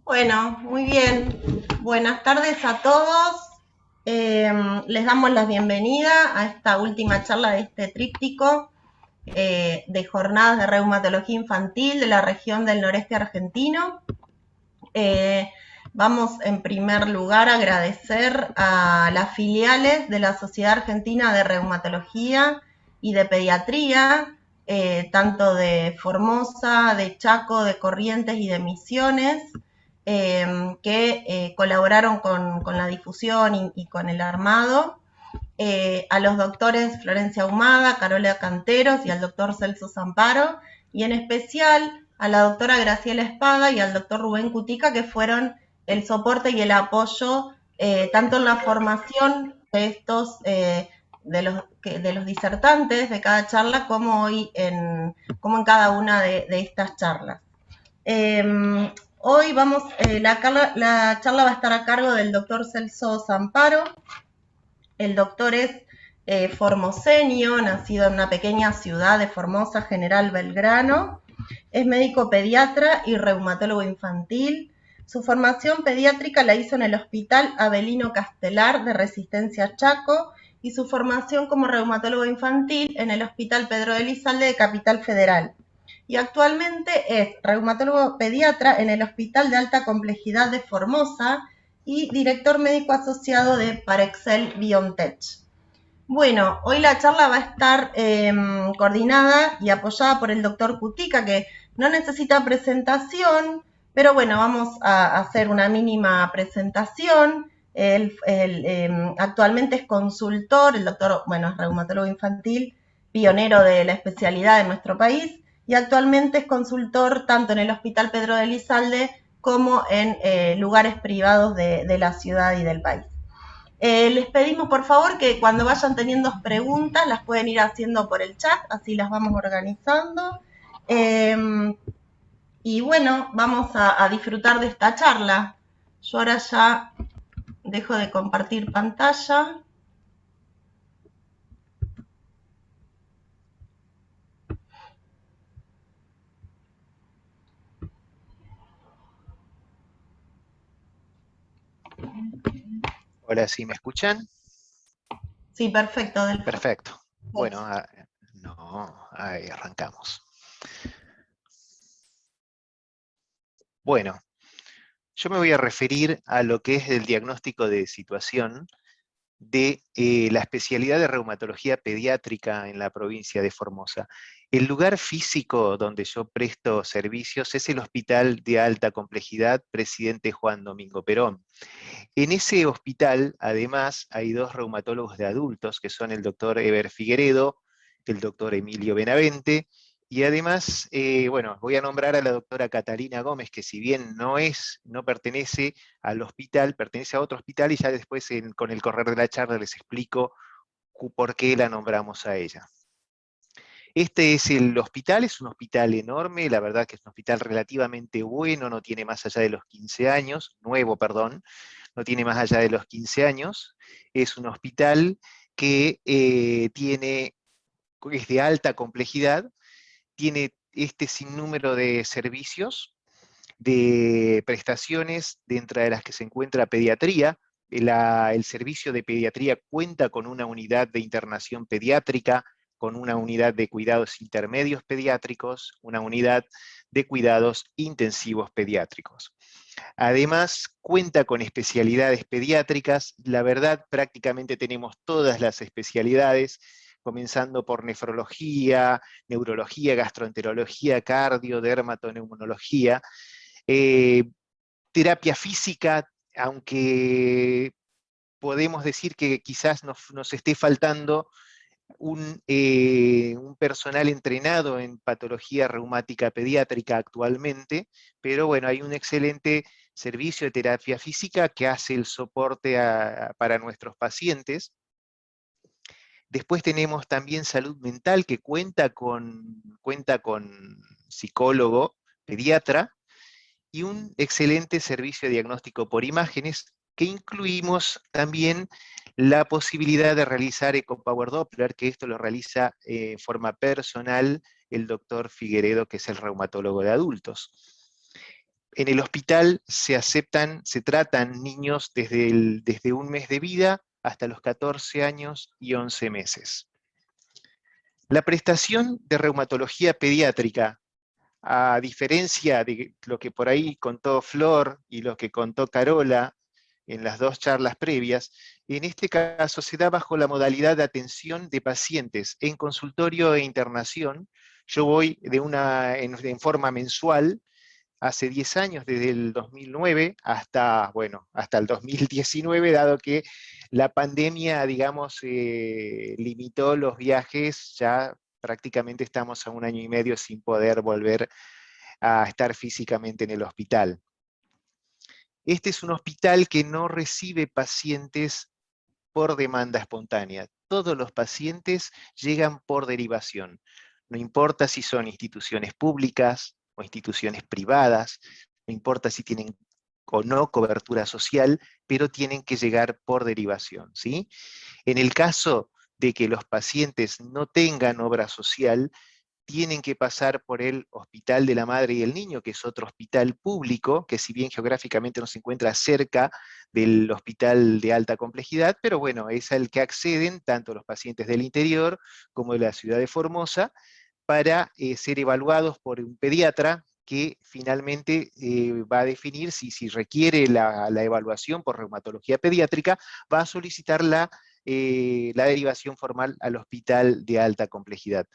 Bueno, muy bien. Buenas tardes a todos. Les damos la bienvenida a esta última charla de este tríptico de jornadas de reumatología infantil de la región del noreste argentino. Eh, Vamos en primer lugar a agradecer a las filiales de la Sociedad Argentina de Reumatología y de Pediatría, tanto de Formosa, de Chaco, de Corrientes y de Misiones, que colaboraron con la difusión y con el armado. A los doctores Florencia Ahumada, Carola Canteros y al doctor Celso Zamparo, y en especial a la doctora Graciela Espada y al doctor Rubén Cutica, que fueron el soporte y el apoyo tanto en la formación de estos de los disertantes de cada charla como en cada una de estas charlas. Hoy la charla va a estar a cargo del doctor Celso Zamparo. El doctor es formoseño, nacido en una pequeña ciudad de Formosa, General Belgrano. Es médico pediatra y reumatólogo infantil. Su formación pediátrica la hizo en el Hospital Avelino Castelar de Resistencia Chaco y su formación como reumatólogo infantil en el Hospital Pedro de Elizalde de Capital Federal. Y actualmente es reumatólogo pediatra en el Hospital de Alta Complejidad de Formosa y director médico asociado de Parexel BioNTech. Bueno, hoy la charla va a estar coordinada y apoyada por el doctor Cutica, que no necesita presentación, pero bueno, vamos a hacer una mínima presentación. Actualmente es consultor, el doctor, bueno, es reumatólogo infantil, pionero de la especialidad en nuestro país, y actualmente es consultor tanto en el Hospital Pedro de Elizalde como en lugares privados de la ciudad y del país. Les pedimos por favor que cuando vayan teniendo preguntas las pueden ir haciendo por el chat, así las vamos organizando. Y bueno, vamos a disfrutar de esta charla. Yo ahora ya dejo de compartir pantalla. Hola, ¿sí me escuchan? Sí, perfecto, Delfo. Perfecto. Bueno, ahí arrancamos. Bueno, yo me voy a referir a lo que es el diagnóstico de situación de la especialidad de reumatología pediátrica en la provincia de Formosa. El lugar físico donde yo presto servicios es el Hospital de Alta Complejidad Presidente Juan Domingo Perón. En ese hospital, además, hay dos reumatólogos de adultos, que son el doctor Eber Figueredo, el doctor Emilio Benavente, y además, bueno, voy a nombrar a la doctora Catalina Gómez, que si bien no pertenece al hospital, pertenece a otro hospital, y ya después con el correr de la charla les explico por qué la nombramos a ella. Este es el hospital, es un hospital enorme, la verdad que es un hospital relativamente bueno, no tiene más allá de los 15 años, nuevo, perdón, no tiene más allá de los 15 años, es un hospital que es de alta complejidad, tiene este sinnúmero de servicios, de prestaciones, dentro de las que se encuentra pediatría. El servicio de pediatría cuenta con una unidad de internación pediátrica, con una unidad de cuidados intermedios pediátricos, una unidad de cuidados intensivos pediátricos. Además, cuenta con especialidades pediátricas. La verdad, prácticamente tenemos todas las especialidades, comenzando por nefrología, neurología, gastroenterología, cardio, dermatoneumonología. Terapia física, aunque podemos decir que quizás nos esté faltando un personal entrenado en patología reumática pediátrica actualmente, pero bueno, hay un excelente servicio de terapia física que hace el soporte para nuestros pacientes. Después tenemos también salud mental, que cuenta con psicólogo, pediatra, y un excelente servicio de diagnóstico por imágenes, que incluimos también la posibilidad de realizar Eco-Power Doppler, que esto lo realiza en forma personal el doctor Figueredo, que es el reumatólogo de adultos. En el hospital se tratan niños desde un mes de vida hasta los 14 años y 11 meses. La prestación de reumatología pediátrica, a diferencia de lo que por ahí contó Flor y lo que contó Carola en las dos charlas previas, en este caso se da bajo la modalidad de atención de pacientes en consultorio e internación. Yo voy en forma mensual hace 10 años, desde el 2009 hasta, bueno, hasta el 2019, dado que la pandemia, digamos, limitó los viajes, ya prácticamente estamos a un año y medio sin poder volver a estar físicamente en el hospital. Este es un hospital que no recibe pacientes por demanda espontánea. Todos los pacientes llegan por derivación. No importa si son instituciones públicas o instituciones privadas, no importa si tienen o no cobertura social, pero tienen que llegar por derivación, ¿sí? En el caso de que los pacientes no tengan obra social, tienen que pasar por el Hospital de la Madre y el Niño, que es otro hospital público, que si bien geográficamente no se encuentra cerca del hospital de alta complejidad, pero bueno, es al que acceden tanto los pacientes del interior como de la ciudad de Formosa, para ser evaluados por un pediatra que finalmente va a definir si requiere la evaluación por reumatología pediátrica, va a solicitar la derivación formal al hospital de alta complejidad.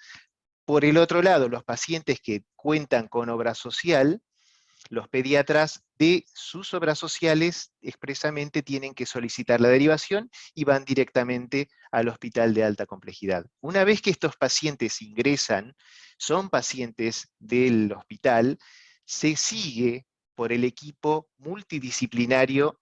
Por el otro lado, los pacientes que cuentan con obra social, los pediatras de sus obras sociales expresamente tienen que solicitar la derivación y van directamente al hospital de alta complejidad. Una vez que estos pacientes ingresan, son pacientes del hospital, se sigue por el equipo multidisciplinario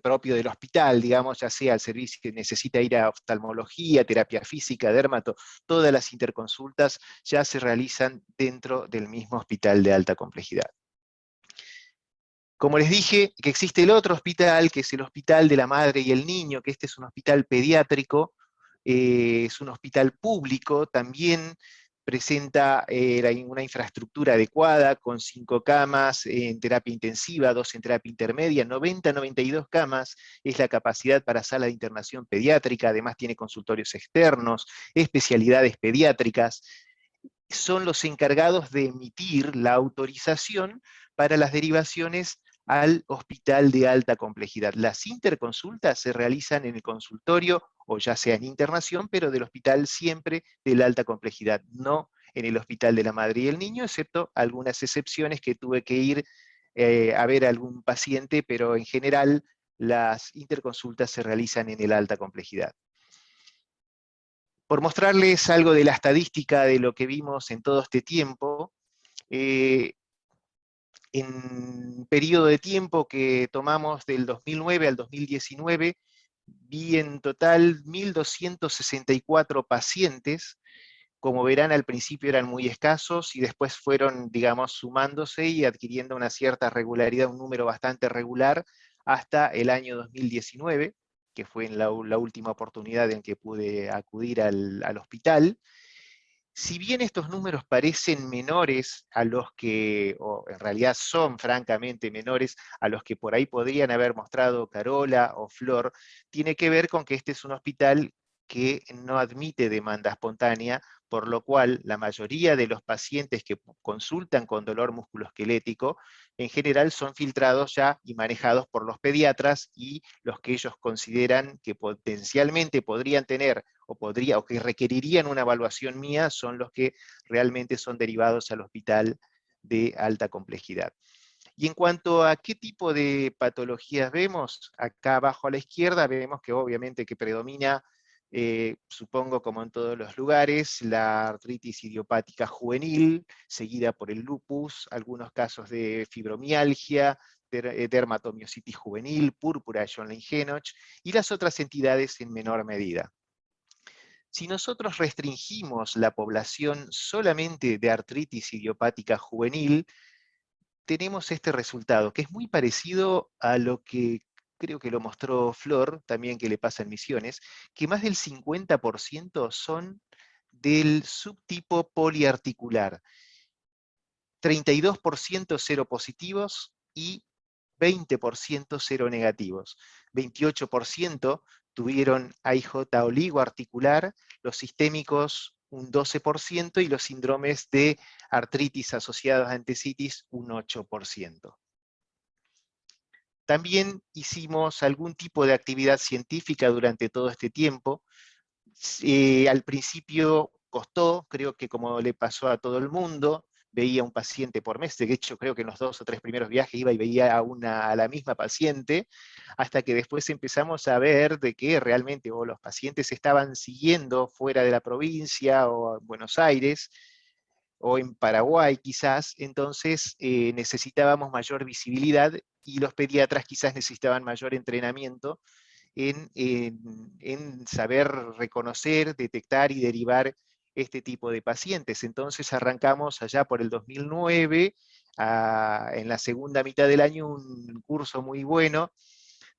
propio del hospital, digamos, ya sea el servicio que necesita ir a oftalmología, terapia física, dermato, todas las interconsultas ya se realizan dentro del mismo hospital de alta complejidad. Como les dije, que existe el otro hospital, que es el Hospital de la Madre y el Niño, que este es un hospital pediátrico, es un hospital público, también presenta una infraestructura adecuada, con 5 camas en terapia intensiva, 2 en terapia intermedia, 90-92 camas es la capacidad para sala de internación pediátrica, además tiene consultorios externos, especialidades pediátricas, son los encargados de emitir la autorización para las derivaciones al hospital de alta complejidad. Las interconsultas se realizan en el consultorio o ya sea en internación, pero del hospital siempre de la alta complejidad, no en el hospital de la madre y el niño, excepto algunas excepciones que tuve que ir a ver a algún paciente, pero en general las interconsultas se realizan en el alta complejidad. Por mostrarles algo de la estadística de lo que vimos en todo este tiempo, en un periodo de tiempo que tomamos del 2009 al 2019, vi en total 1.264 pacientes. Como verán, al principio eran muy escasos y después fueron, digamos, sumándose y adquiriendo una cierta regularidad, un número bastante regular, hasta el año 2019, que fue en la última oportunidad en que pude acudir al hospital. Si bien estos números parecen menores a los que, o en realidad son francamente menores a los que por ahí podrían haber mostrado Carola o Flor, tiene que ver con que este es un hospital que no admite demanda espontánea, por lo cual la mayoría de los pacientes que consultan con dolor musculoesquelético en general son filtrados ya y manejados por los pediatras, y los que ellos consideran que potencialmente podrían tener o que requerirían una evaluación mía son los que realmente son derivados al hospital de alta complejidad. Y en cuanto a qué tipo de patologías vemos, acá abajo a la izquierda vemos que obviamente que predomina, supongo como en todos los lugares, la artritis idiopática juvenil, seguida por el lupus, algunos casos de fibromialgia, dermatomiositis juvenil, púrpura de Schönlein-Henoch, y las otras entidades en menor medida. Si nosotros restringimos la población solamente de artritis idiopática juvenil, tenemos este resultado, que es muy parecido a lo que creo que lo mostró Flor, también que le pasa en Misiones, que más del 50% son del subtipo poliarticular. 32% seropositivos y 20% seronegativos. 28% tuvieron AIJ oligoarticular, los sistémicos un 12% y los síndromes de artritis asociados a entesitis un 8%. También hicimos algún tipo de actividad científica durante todo este tiempo. Al principio costó, creo que como le pasó a todo el mundo, veía un paciente por mes, de hecho creo que en los 2 o 3 primeros viajes iba y veía a la misma paciente, hasta que después empezamos a ver de que realmente o los pacientes estaban siguiendo fuera de la provincia o en Buenos Aires, o en Paraguay quizás, entonces necesitábamos mayor visibilidad y los pediatras quizás necesitaban mayor entrenamiento en saber reconocer, detectar y derivar este tipo de pacientes. Entonces arrancamos allá por el 2009, en la segunda mitad del año, un curso muy bueno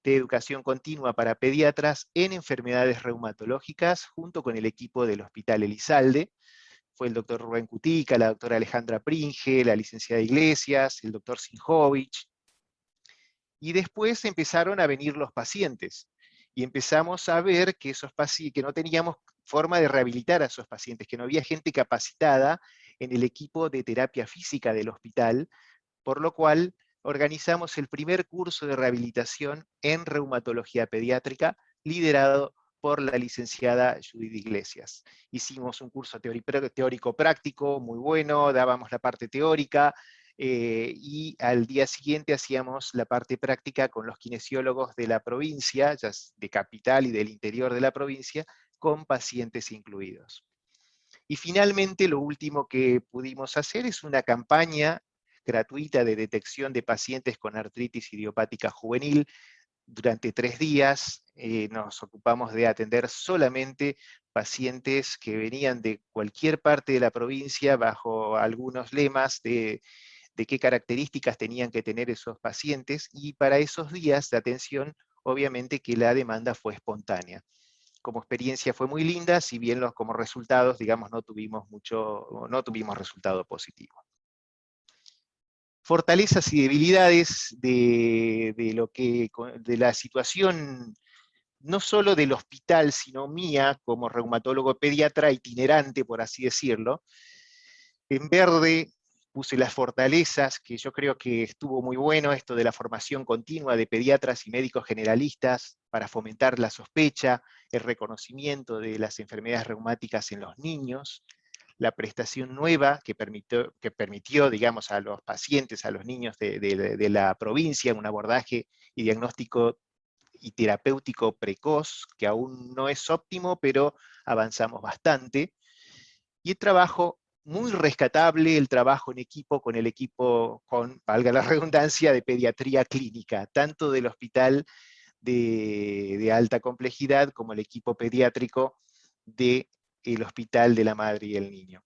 de educación continua para pediatras en enfermedades reumatológicas, junto con el equipo del Hospital Elizalde. Fue el doctor Rubén Cutica, la doctora Alejandra Pringe, la licenciada Iglesias, el doctor Sinjovich. Y después empezaron a venir los pacientes. Y empezamos a ver que que no teníamos forma de rehabilitar a esos pacientes, que no había gente capacitada en el equipo de terapia física del hospital, por lo cual organizamos el primer curso de rehabilitación en reumatología pediátrica, liderado por la licenciada Judith Iglesias. Hicimos un curso teórico-práctico muy bueno, dábamos la parte teórica, y al día siguiente hacíamos la parte práctica con los kinesiólogos de la provincia, ya de capital y del interior de la provincia, con pacientes incluidos. Y finalmente lo último que pudimos hacer es una campaña gratuita de detección de pacientes con artritis idiopática juvenil. Durante 3 días nos ocupamos de atender solamente pacientes que venían de cualquier parte de la provincia bajo algunos lemas de qué características tenían que tener esos pacientes, y para esos días de atención, obviamente que la demanda fue espontánea. Como experiencia fue muy linda, si bien como resultados, digamos, no tuvimos resultado positivo. Fortalezas y debilidades de la situación, no solo del hospital, sino mía como reumatólogo pediatra itinerante, por así decirlo. En verde puse las fortalezas, que yo creo que estuvo muy bueno esto de la formación continua de pediatras y médicos generalistas para fomentar la sospecha, el reconocimiento de las enfermedades reumáticas en los niños, la prestación nueva que permitió, digamos, a los pacientes, a los niños de la provincia, un abordaje y diagnóstico y terapéutico precoz, que aún no es óptimo, pero avanzamos bastante. Y el trabajo muy rescatable, el trabajo en equipo con el equipo, valga la redundancia, de pediatría clínica, tanto del hospital de alta complejidad como el equipo pediátrico del Hospital de la Madre y el Niño.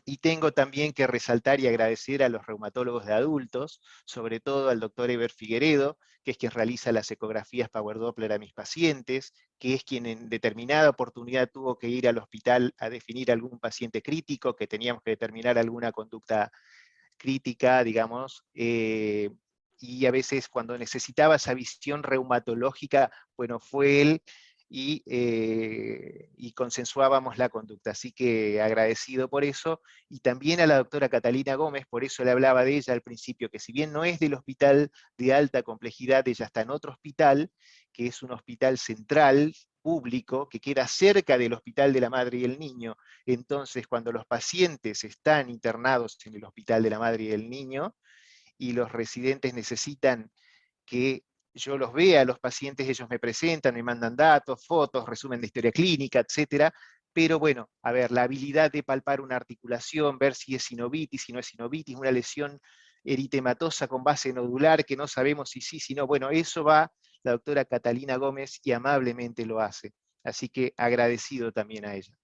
Y tengo también que resaltar y agradecer a los reumatólogos de adultos, sobre todo al doctor Eber Figueredo, que es quien realiza las ecografías Power Doppler a mis pacientes, que es quien en determinada oportunidad tuvo que ir al hospital a definir algún paciente crítico, que teníamos que determinar alguna conducta crítica, digamos, y a veces cuando necesitaba esa visión reumatológica, bueno, fue él, y consensuábamos la conducta. Así que agradecido por eso, y también a la doctora Catalina Gómez, por eso le hablaba de ella al principio, que si bien no es del hospital de alta complejidad, ella está en otro hospital, que es un hospital central, público, que queda cerca del Hospital de la Madre y el Niño. Entonces, cuando los pacientes están internados en el Hospital de la Madre y el Niño, y los residentes necesitan que yo los vea a los pacientes, ellos me presentan, me mandan datos, fotos, resumen de historia clínica, etcétera. Pero bueno, a ver, la habilidad de palpar una articulación, ver si es sinovitis, si no es sinovitis, una lesión eritematosa con base nodular, que no sabemos si sí, si no, bueno, eso va la doctora Catalina Gómez y amablemente lo hace. Así que agradecido también a ella.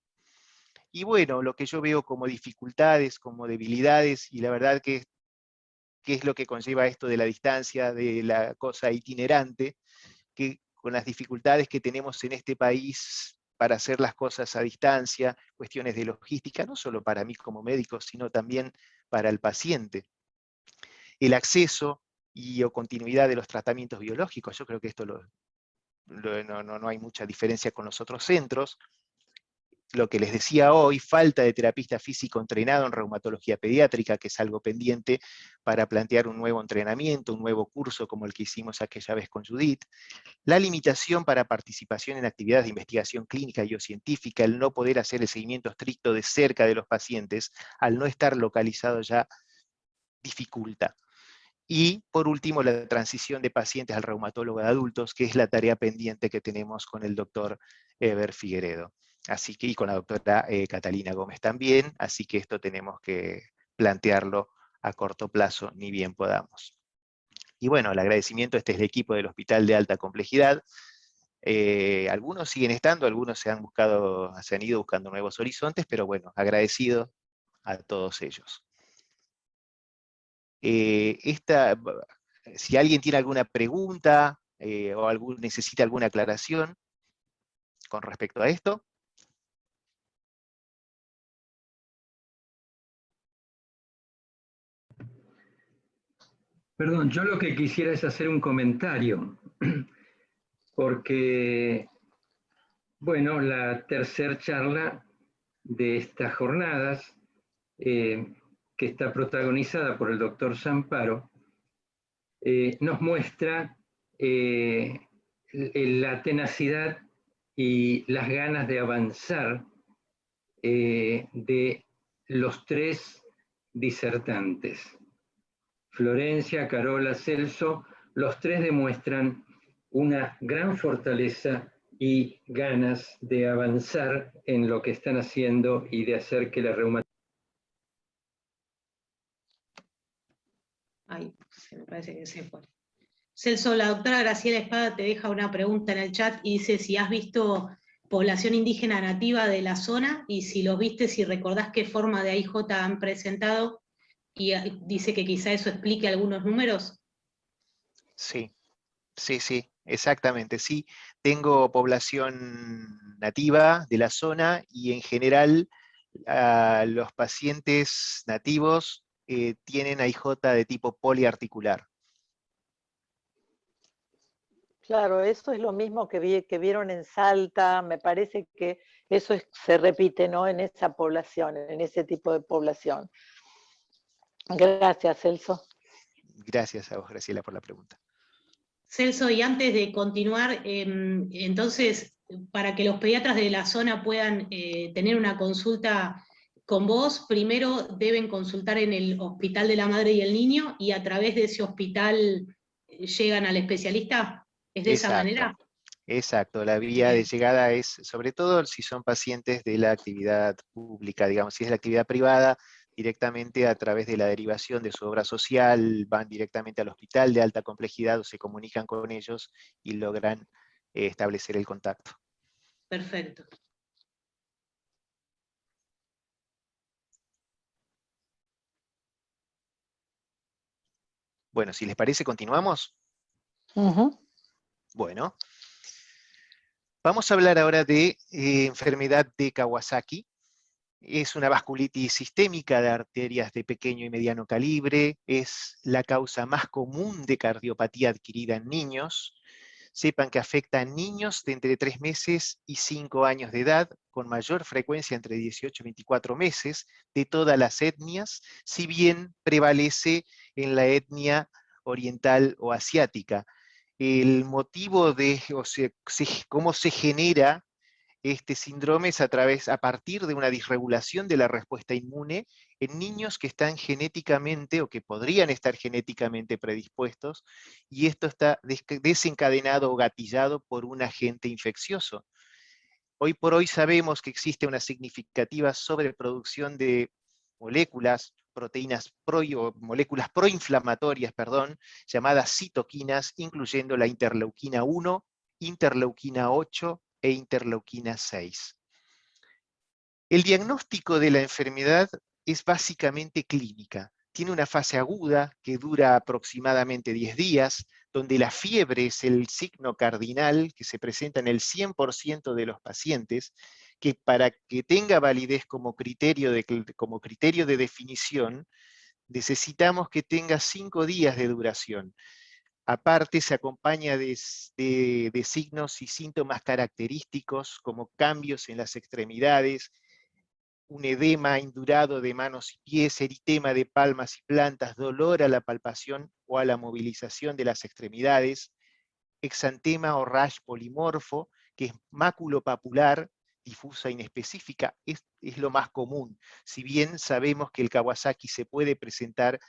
Y bueno, lo que yo veo como dificultades, como debilidades, y la verdad que qué es lo que conlleva esto de la distancia, de la cosa itinerante, que con las dificultades que tenemos en este país para hacer las cosas a distancia, cuestiones de logística, no solo para mí como médico, sino también para el paciente. El acceso o continuidad de los tratamientos biológicos, yo creo que esto no hay mucha diferencia con los otros centros. Lo que les decía hoy, falta de terapista físico entrenado en reumatología pediátrica, que es algo pendiente para plantear un nuevo entrenamiento, un nuevo curso como el que hicimos aquella vez con Judith. La limitación para participación en actividades de investigación clínica y o científica, el no poder hacer el seguimiento estricto de cerca de los pacientes, al no estar localizado ya, dificulta. Y, por último, la transición de pacientes al reumatólogo de adultos, que es la tarea pendiente que tenemos con el doctor Eber Figueredo. Así que, y con la doctora Catalina Gómez también, así que esto tenemos que plantearlo a corto plazo, ni bien podamos. Y bueno, el agradecimiento es el equipo del Hospital de Alta Complejidad. Algunos siguen estando, algunos se han ido buscando nuevos horizontes, pero bueno, agradecido a todos ellos. Si alguien tiene alguna pregunta o necesita alguna aclaración con respecto a esto. Perdón, yo lo que quisiera es hacer un comentario, porque, bueno, la tercera charla de estas jornadas, que está protagonizada por el doctor Zamparo, nos muestra la tenacidad y las ganas de avanzar de los tres disertantes. Florencia, Carola, Celso, los tres demuestran una gran fortaleza y ganas de avanzar en lo que están haciendo y de hacer que la reumatología... Ay, me parece que se fue. Celso, la doctora Graciela Espada te deja una pregunta en el chat y dice si has visto población indígena nativa de la zona y si los viste, si recordás qué forma de AIJ han presentado, y dice que quizá eso explique algunos números. Sí, exactamente, sí. Tengo población nativa de la zona y en general los pacientes nativos tienen AIJ de tipo poliarticular. Claro, eso es lo mismo que vieron en Salta, me parece que eso se repite, ¿no? En esa población, en ese tipo de población. Gracias, Celso. Gracias a vos, Graciela, por la pregunta. Celso, y antes de continuar, entonces, para que los pediatras de la zona puedan tener una consulta con vos, primero deben consultar en el Hospital de la Madre y el Niño y a través de ese hospital llegan al especialista. ¿Es de esa manera? Exacto, la vía de llegada es, sobre todo si son pacientes de la actividad pública, digamos, si es la actividad privada, directamente a través de la derivación de su obra social, van directamente al hospital de alta complejidad o se comunican con ellos y logran establecer el contacto. Perfecto. Bueno, si les parece, continuamos. Bueno, vamos a hablar ahora de enfermedad de Kawasaki. Es una vasculitis sistémica de arterias de pequeño y mediano calibre, es la causa más común de cardiopatía adquirida en niños. Sepan que afecta a niños de entre 3 meses y 5 años de edad, con mayor frecuencia entre 18 y 24 meses, de todas las etnias, si bien prevalece en la etnia oriental o asiática. El motivo de, cómo se genera este síndrome es a partir de una disregulación de la respuesta inmune en niños que están genéticamente o que podrían estar genéticamente predispuestos, y esto está desencadenado o gatillado por un agente infeccioso. Hoy por hoy sabemos que existe una significativa sobreproducción de moléculas, moléculas proinflamatorias, llamadas citoquinas, incluyendo la interleuquina 1, interleuquina 8 e interleuquina 6. El diagnóstico de la enfermedad es básicamente clínica. Tiene una fase aguda que dura aproximadamente 10 días, donde la fiebre es el signo cardinal que se presenta en el 100% de los pacientes, que para que tenga validez como criterio de definición, necesitamos que tenga 5 días de duración. Aparte, se acompaña de signos y síntomas característicos como cambios en las extremidades, un edema indurado de manos y pies, eritema de palmas y plantas, dolor a la palpación o a la movilización de las extremidades, exantema o rash polimorfo, que es máculo-papular, difusa inespecífica, es lo más común. Si bien sabemos que el Kawasaki se puede presentar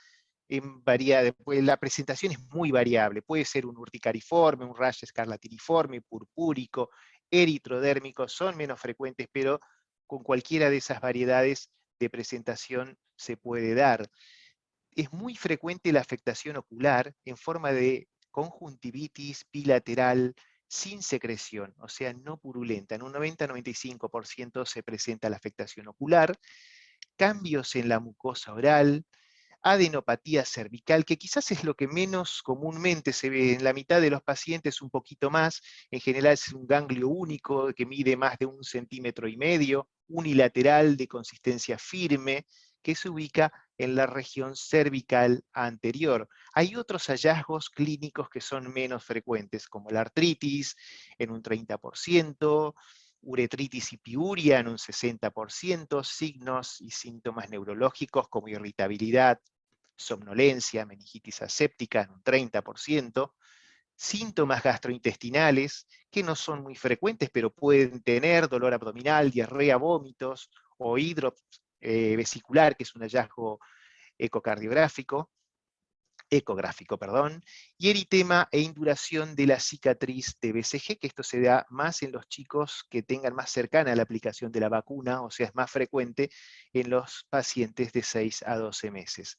pues la presentación es muy variable, puede ser un urticariforme, un rash escarlatiniforme, purpúrico, eritrodérmico, son menos frecuentes, pero con cualquiera de esas variedades de presentación se puede dar. Es muy frecuente la afectación ocular en forma de conjuntivitis bilateral sin secreción, o sea, no purulenta. En un 90-95% se presenta la afectación ocular, cambios en la mucosa oral, adenopatía cervical, que quizás es lo que menos comúnmente se ve en la mitad de los pacientes, un poquito más. En general es un ganglio único que mide más de 1,5 centímetros, unilateral de consistencia firme, que se ubica en la región cervical anterior. Hay otros hallazgos clínicos que son menos frecuentes, como la artritis en un 30%, uretritis y piuria en un 60%, signos y síntomas neurológicos como irritabilidad, somnolencia, meningitis aséptica en un 30%, síntomas gastrointestinales, que no son muy frecuentes, pero pueden tener dolor abdominal, diarrea, vómitos, o hidrovesicular, que es un hallazgo ecográfico, y eritema e induración de la cicatriz de BCG, que esto se da más en los chicos que tengan más cercana la aplicación de la vacuna, o sea, es más frecuente en los pacientes de 6 a 12 meses.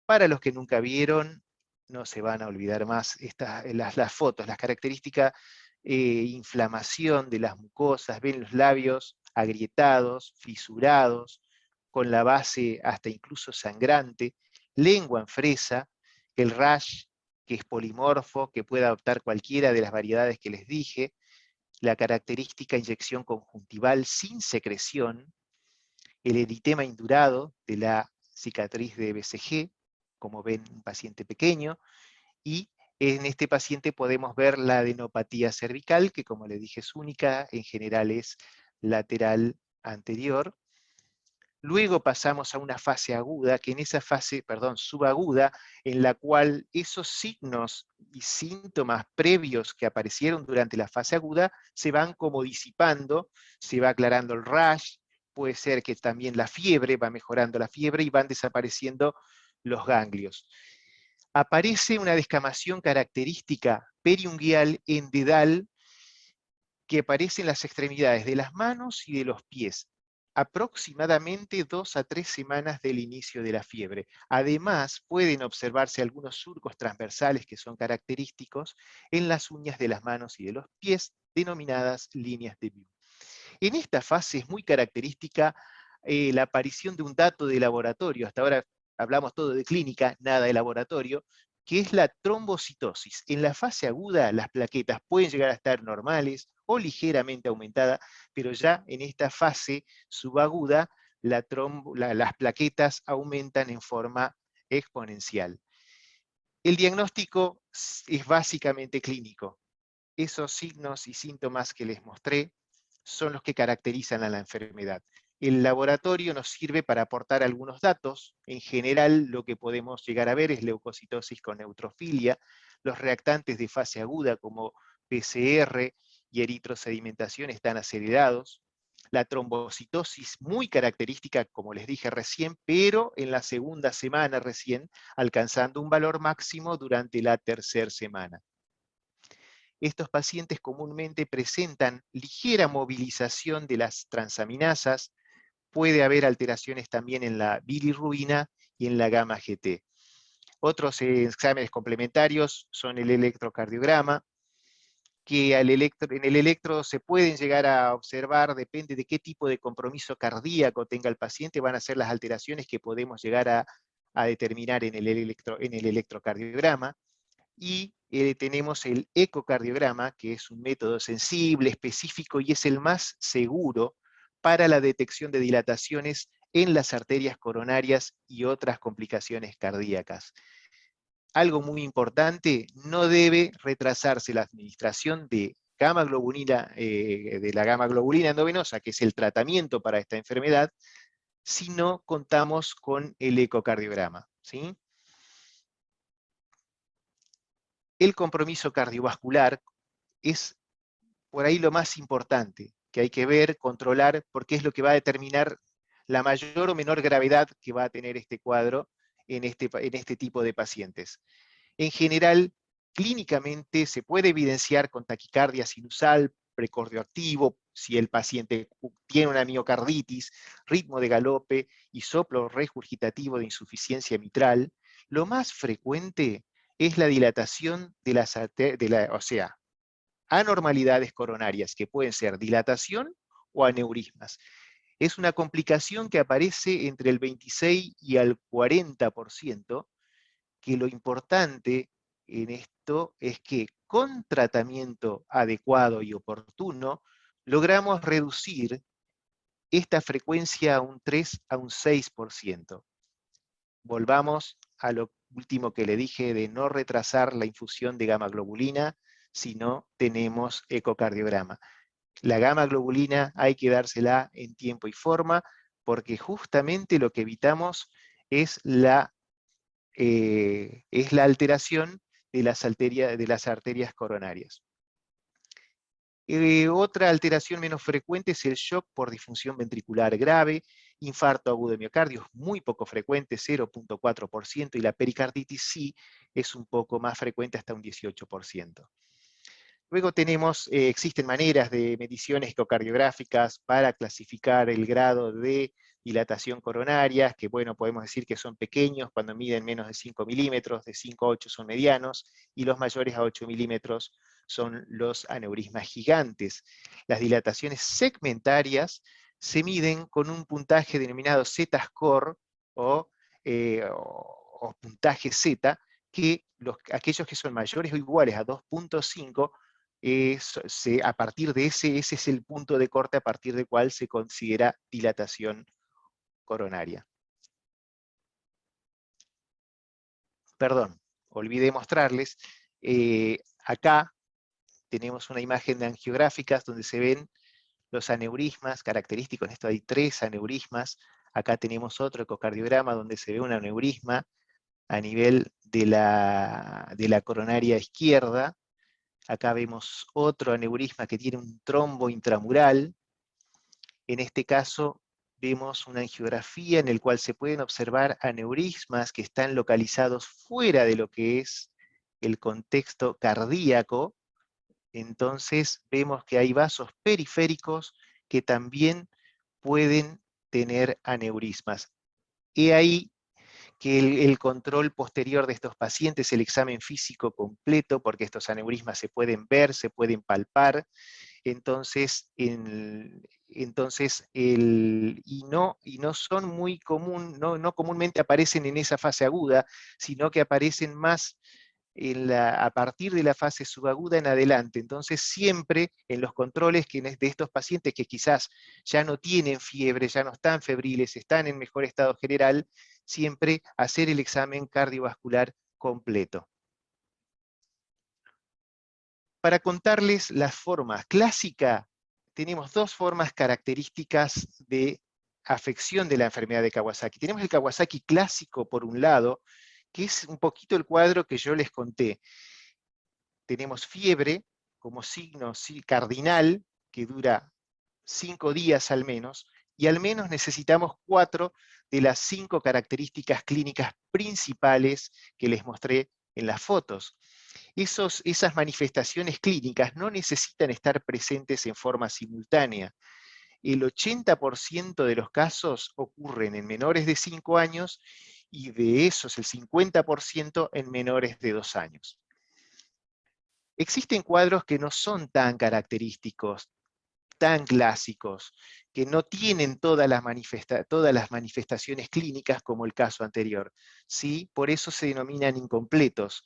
Para los que nunca vieron, no se van a olvidar más las fotos, las características, inflamación de las mucosas, ven los labios agrietados, fisurados, con la base hasta incluso sangrante, lengua en fresa, el rash, que es polimorfo, que puede adoptar cualquiera de las variedades que les dije, la característica inyección conjuntival sin secreción, el eritema indurado de la cicatriz de BCG, como ven un paciente pequeño, y en este paciente podemos ver la adenopatía cervical, que como les dije es única, en general es lateral anterior. Luego pasamos a una fase aguda, que en esa fase, subaguda, en la cual esos signos y síntomas previos que aparecieron durante la fase aguda se van como disipando, se va aclarando el rash, puede ser que también la fiebre, va mejorando la fiebre y van desapareciendo los ganglios. Aparece una descamación característica periunguial en dedal que aparece en las extremidades de las manos y de los pies, aproximadamente 2 a 3 semanas del inicio de la fiebre. Además, pueden observarse algunos surcos transversales que son característicos en las uñas de las manos y de los pies, denominadas líneas de Biot. En esta fase es muy característica la aparición de un dato de laboratorio. Hasta ahora hablamos todo de clínica, nada de laboratorio, que es la trombocitosis. En la fase aguda las plaquetas pueden llegar a estar normales o ligeramente aumentadas, pero ya en esta fase subaguda las plaquetas aumentan en forma exponencial. El diagnóstico es básicamente clínico. Esos signos y síntomas que les mostré son los que caracterizan a la enfermedad. El laboratorio nos sirve para aportar algunos datos. En general, lo que podemos llegar a ver es leucocitosis con neutrofilia, los reactantes de fase aguda como PCR y eritrosedimentación están acelerados, la trombocitosis muy característica, como les dije recién, pero en la segunda semana recién, alcanzando un valor máximo durante la tercera semana. Estos pacientes comúnmente presentan ligera movilización de las transaminasas, puede haber alteraciones también en la bilirrubina y en la gamma GT. Otros exámenes complementarios son el electrocardiograma, que en el electro se pueden llegar a observar, depende de qué tipo de compromiso cardíaco tenga el paciente, van a ser las alteraciones que podemos llegar a determinar en el electrocardiograma. Y tenemos el ecocardiograma, que es un método sensible, específico, y es el más seguro para la detección de dilataciones en las arterias coronarias y otras complicaciones cardíacas. Algo muy importante, no debe retrasarse la administración de gamma globulina, de la gamma globulina endovenosa, que es el tratamiento para esta enfermedad, si no contamos con el ecocardiograma, ¿sí? El compromiso cardiovascular es por ahí lo más importante, que hay que ver, controlar, porque es lo que va a determinar la mayor o menor gravedad que va a tener este cuadro en este tipo de pacientes. En general, clínicamente se puede evidenciar con taquicardia sinusal, precordio activo, si el paciente tiene una miocarditis, ritmo de galope y soplo regurgitativo de insuficiencia mitral. Lo más frecuente es la dilatación de las arterias, o sea, anormalidades coronarias, que pueden ser dilatación o aneurismas. Es una complicación que aparece entre el 26 y el 40%, que lo importante en esto es que con tratamiento adecuado y oportuno logramos reducir esta frecuencia a un 3 a un 6%. Volvamos a lo último que le dije de no retrasar la infusión de gamma globulina si no tenemos ecocardiograma. La gamma globulina hay que dársela en tiempo y forma, porque justamente lo que evitamos es la alteración de las arterias coronarias. Otra alteración menos frecuente es el shock por disfunción ventricular grave, infarto agudo de miocardio, es muy poco frecuente, 0.4%, y la pericarditis sí es un poco más frecuente, hasta un 18%. Luego existen maneras de mediciones ecocardiográficas para clasificar el grado de dilatación coronaria, que bueno, podemos decir que son pequeños cuando miden menos de 5 milímetros, de 5 a 8 son medianos, y los mayores a 8 milímetros son los aneurismas gigantes. Las dilataciones segmentarias se miden con un puntaje denominado Z-score o puntaje Z, que aquellos que son mayores o iguales a 2.5, a partir de ese es el punto de corte a partir del cual se considera dilatación coronaria. Perdón, olvidé mostrarles, acá tenemos una imagen de angiográficas donde se ven los aneurismas característicos. En esto hay 3 aneurismas. Acá tenemos otro ecocardiograma donde se ve un aneurisma a nivel de la coronaria izquierda. Acá vemos otro aneurisma que tiene un trombo intramural. En este caso vemos una angiografía en la cual se pueden observar aneurismas que están localizados fuera de lo que es el contexto cardíaco. Entonces vemos que hay vasos periféricos que también pueden tener aneurismas. Y ahí que el control posterior de estos pacientes, el examen físico completo, porque estos aneurismas se pueden ver, se pueden palpar, entonces, no son muy común, no comúnmente aparecen en esa fase aguda, sino que aparecen más a partir de la fase subaguda en adelante. Entonces siempre en los controles de estos pacientes que quizás ya no tienen fiebre, ya no están febriles, están en mejor estado general, siempre hacer el examen cardiovascular completo. Para contarles las formas clásicas, tenemos 2 formas características de afección de la enfermedad de Kawasaki. Tenemos el Kawasaki clásico por un lado, que es un poquito el cuadro que yo les conté. Tenemos fiebre como signo cardinal, que dura 5 días al menos, y al menos necesitamos 4 de las 5 características clínicas principales que les mostré en las fotos. Esas manifestaciones clínicas no necesitan estar presentes en forma simultánea. El 80% de los casos ocurren en menores de 5 años y de esos el 50% en menores de 2 años. Existen cuadros que no son tan característicos, tan clásicos, que no tienen todas las manifestaciones clínicas como el caso anterior, ¿sí? Por eso se denominan incompletos.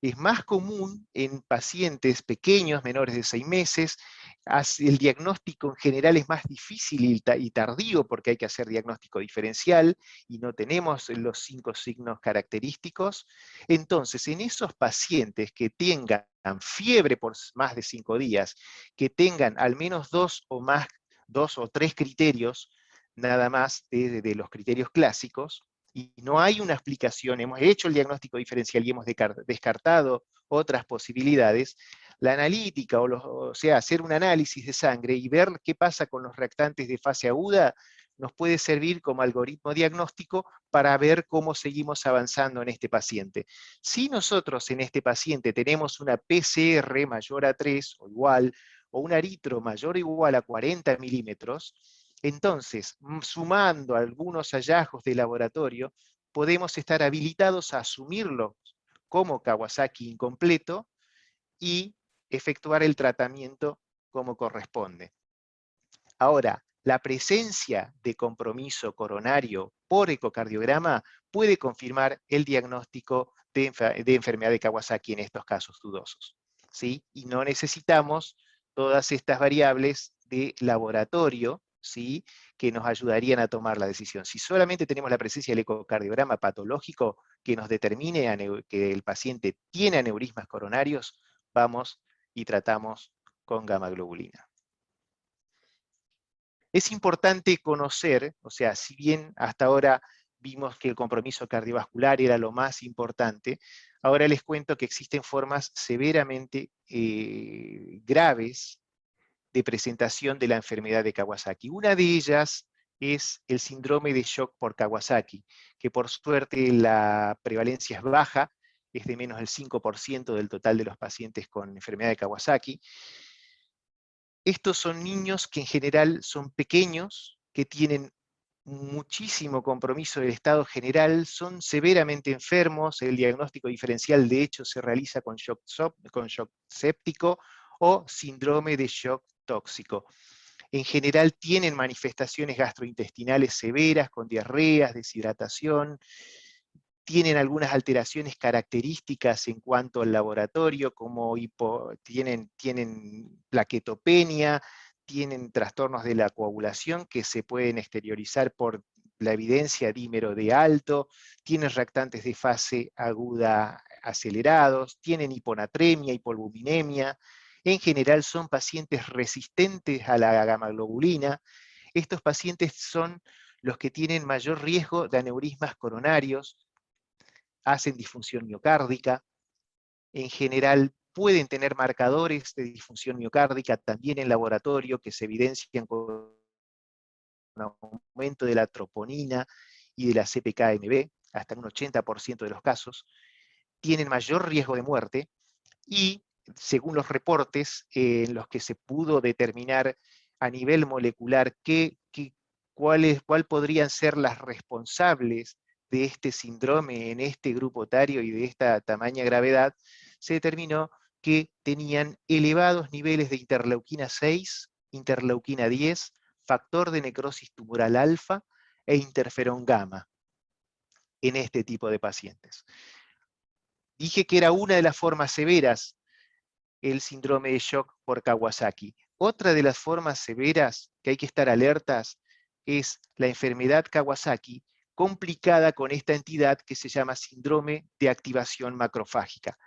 Es más común en pacientes pequeños, menores de 6 meses, El diagnóstico en general es más difícil y tardío porque hay que hacer diagnóstico diferencial y no tenemos los 5 signos característicos. Entonces, en esos pacientes que tengan fiebre por más de 5 días, que tengan al menos 2 o 3 criterios, nada más de los criterios clásicos, y no hay una explicación, hemos hecho el diagnóstico diferencial y hemos descartado otras posibilidades, la analítica, o sea, hacer un análisis de sangre y ver qué pasa con los reactantes de fase aguda, nos puede servir como algoritmo diagnóstico para ver cómo seguimos avanzando en este paciente. Si nosotros en este paciente tenemos una PCR mayor a 3 o igual, o un aritro mayor o igual a 40 milímetros, entonces, sumando algunos hallazgos de laboratorio, podemos estar habilitados a asumirlo como Kawasaki incompleto y efectuar el tratamiento como corresponde. Ahora, la presencia de compromiso coronario por ecocardiograma puede confirmar el diagnóstico de enfermedad de Kawasaki en estos casos dudosos, ¿sí? Y no necesitamos todas estas variables de laboratorio, ¿sí?, que nos ayudarían a tomar la decisión. Si solamente tenemos la presencia del ecocardiograma patológico que nos determine que el paciente tiene aneurismas coronarios, vamos y tratamos con gamma globulina. Es importante conocer, o sea, si bien hasta ahora vimos que el compromiso cardiovascular era lo más importante, ahora les cuento que existen formas severamente graves de presentación de la enfermedad de Kawasaki. Una de ellas es el síndrome de shock por Kawasaki, que por suerte la prevalencia es baja, es de menos del 5% del total de los pacientes con enfermedad de Kawasaki. Estos son niños que en general son pequeños, que tienen muchísimo compromiso del estado general, son severamente enfermos, el diagnóstico diferencial de hecho se realiza con shock séptico o síndrome de shock tóxico. En general tienen manifestaciones gastrointestinales severas, con diarreas, deshidratación, tienen algunas alteraciones características en cuanto al laboratorio, como tienen plaquetopenia, tienen trastornos de la coagulación que se pueden exteriorizar por la evidencia dímero de alto, tienen reactantes de fase aguda acelerados, tienen hiponatremia, hipoalbuminemia. En general son pacientes resistentes a la gamma-globulina. Estos pacientes son los que tienen mayor riesgo de aneurismas coronarios, hacen disfunción miocárdica, en general pueden tener marcadores de disfunción miocárdica también en laboratorio que se evidencian con un aumento de la troponina y de la CPK-MB, hasta un 80% de los casos, tienen mayor riesgo de muerte y, según los reportes en los que se pudo determinar a nivel molecular cuál podrían ser las responsables de este síndrome en este grupo etario y de esta tamaña gravedad, se determinó que tenían elevados niveles de interleuquina 6, interleuquina 10, factor de necrosis tumoral alfa e interferón gamma en este tipo de pacientes. Dije que era una de las formas severas el síndrome de shock por Kawasaki. Otra de las formas severas que hay que estar alertas es la enfermedad Kawasaki complicada con esta entidad que se llama síndrome de activación macrofágica.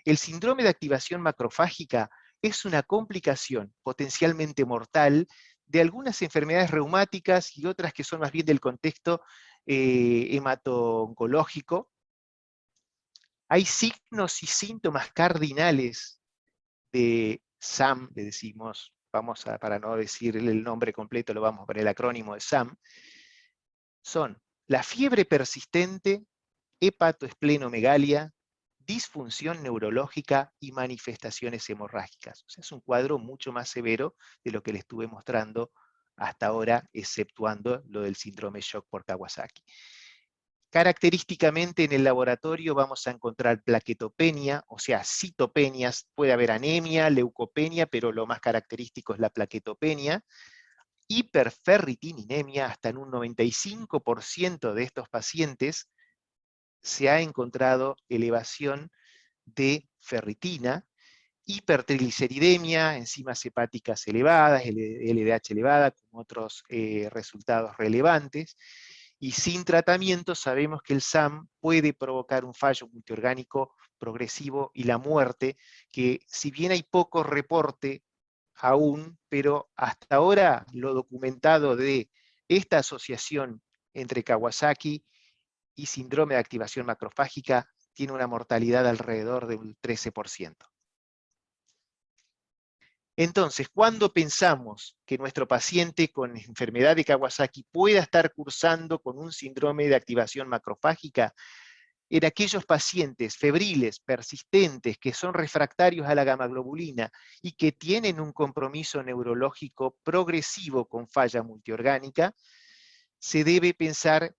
El síndrome de activación macrofágica es una complicación potencialmente mortal de algunas enfermedades reumáticas y otras que son más bien del contexto hemato-oncológico. Hay signos y síntomas cardinales de SAM, le decimos, para no decir el nombre completo, lo vamos a poner el acrónimo de SAM, son la fiebre persistente, hepatoesplenomegalia, disfunción neurológica y manifestaciones hemorrágicas. O sea, es un cuadro mucho más severo de lo que le estuve mostrando hasta ahora, exceptuando lo del síndrome shock por Kawasaki. Característicamente en el laboratorio vamos a encontrar plaquetopenia, o sea, citopenias, puede haber anemia, leucopenia, pero lo más característico es la plaquetopenia, hiperferritininemia, hasta en un 95% de estos pacientes se ha encontrado elevación de ferritina, hipertrigliceridemia, enzimas hepáticas elevadas, LDH elevada, con otros resultados relevantes. Y sin tratamiento sabemos que el SAM puede provocar un fallo multiorgánico progresivo y la muerte, que si bien hay poco reporte aún, pero hasta ahora lo documentado de esta asociación entre Kawasaki y síndrome de activación macrofágica tiene una mortalidad alrededor del 13%. Entonces, ¿cuándo pensamos que nuestro paciente con enfermedad de Kawasaki pueda estar cursando con un síndrome de activación macrofágica? En aquellos pacientes febriles, persistentes, que son refractarios a la gamaglobulina y que tienen un compromiso neurológico progresivo con falla multiorgánica, se debe pensar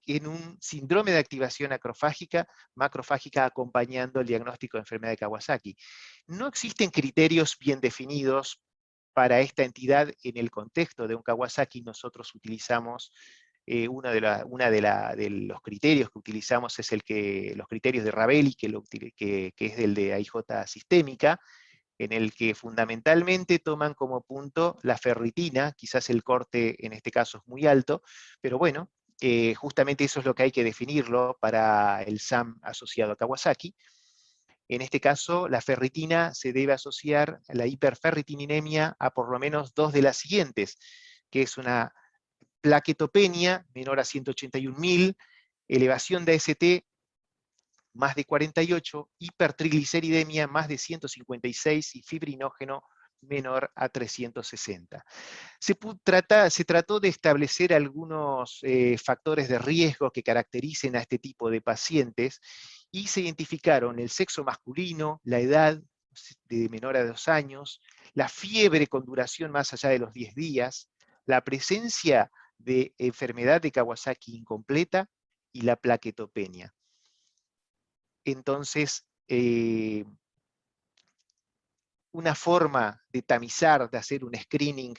en un síndrome de activación macrofágica acompañando el diagnóstico de enfermedad de Kawasaki. No existen criterios bien definidos para esta entidad en el contexto de un Kawasaki. Nosotros utilizamos, uno de los criterios que utilizamos es los criterios de Ravelli, que es el de AIJ sistémica, en el que fundamentalmente toman como punto la ferritina. Quizás el corte en este caso es muy alto, pero bueno, justamente eso es lo que hay que definirlo para el SAM asociado a Kawasaki. En este caso, la ferritina se debe asociar a la hiperferritininemia a por lo menos dos de las siguientes, que es una plaquetopenia menor a 181.000, elevación de AST más de 48, hipertrigliceridemia más de 156 y fibrinógeno menor a 360. Se trató de establecer algunos factores de riesgo que caractericen a este tipo de pacientes y se identificaron el sexo masculino, la edad de menor a 2 años, la fiebre con duración más allá de los 10 días, la presencia de enfermedad de Kawasaki incompleta y la plaquetopenia. Entonces, una forma de tamizar, de hacer un screening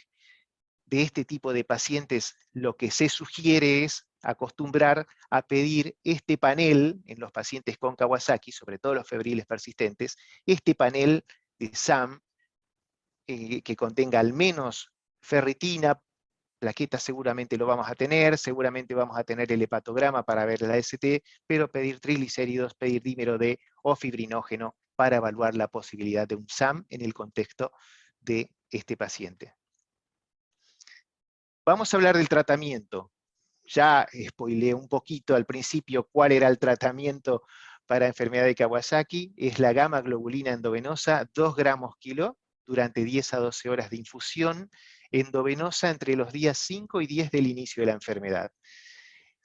de este tipo de pacientes, lo que se sugiere es acostumbrar a pedir este panel en los pacientes con Kawasaki, sobre todo los febriles persistentes, este panel de SAM que contenga al menos ferritina, plaquetas seguramente lo vamos a tener, seguramente vamos a tener el hepatograma para ver la AST, pero pedir triglicéridos, pedir dímero D o fibrinógeno para evaluar la posibilidad de un SAM en el contexto de este paciente. Vamos a hablar del tratamiento. Ya spoileé un poquito al principio cuál era el tratamiento para enfermedad de Kawasaki. Es la gamma globulina endovenosa, 2 gramos kilo, durante 10 a 12 horas de infusión endovenosa entre los días 5 y 10 del inicio de la enfermedad.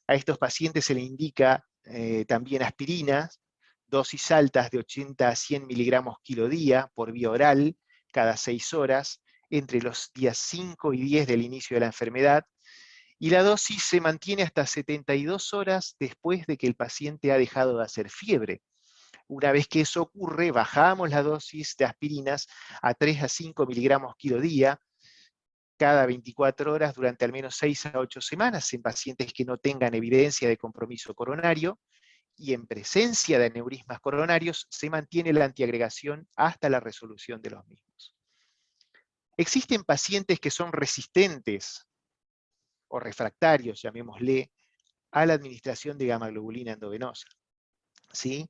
A estos pacientes se le indica también aspirinas, dosis altas de 80 a 100 miligramos kilo día por vía oral, cada 6 horas, entre los días 5 y 10 del inicio de la enfermedad, y la dosis se mantiene hasta 72 horas después de que el paciente ha dejado de hacer fiebre. Una vez que eso ocurre, bajamos la dosis de aspirinas a 3 a 5 miligramos kilo día, cada 24 horas durante al menos 6 a 8 semanas en pacientes que no tengan evidencia de compromiso coronario, y en presencia de aneurismas coronarios se mantiene la antiagregación hasta la resolución de los mismos. Existen pacientes que son resistentes o refractarios, llamémosle, a la administración de gamma-globulina endovenosa. ¿Sí?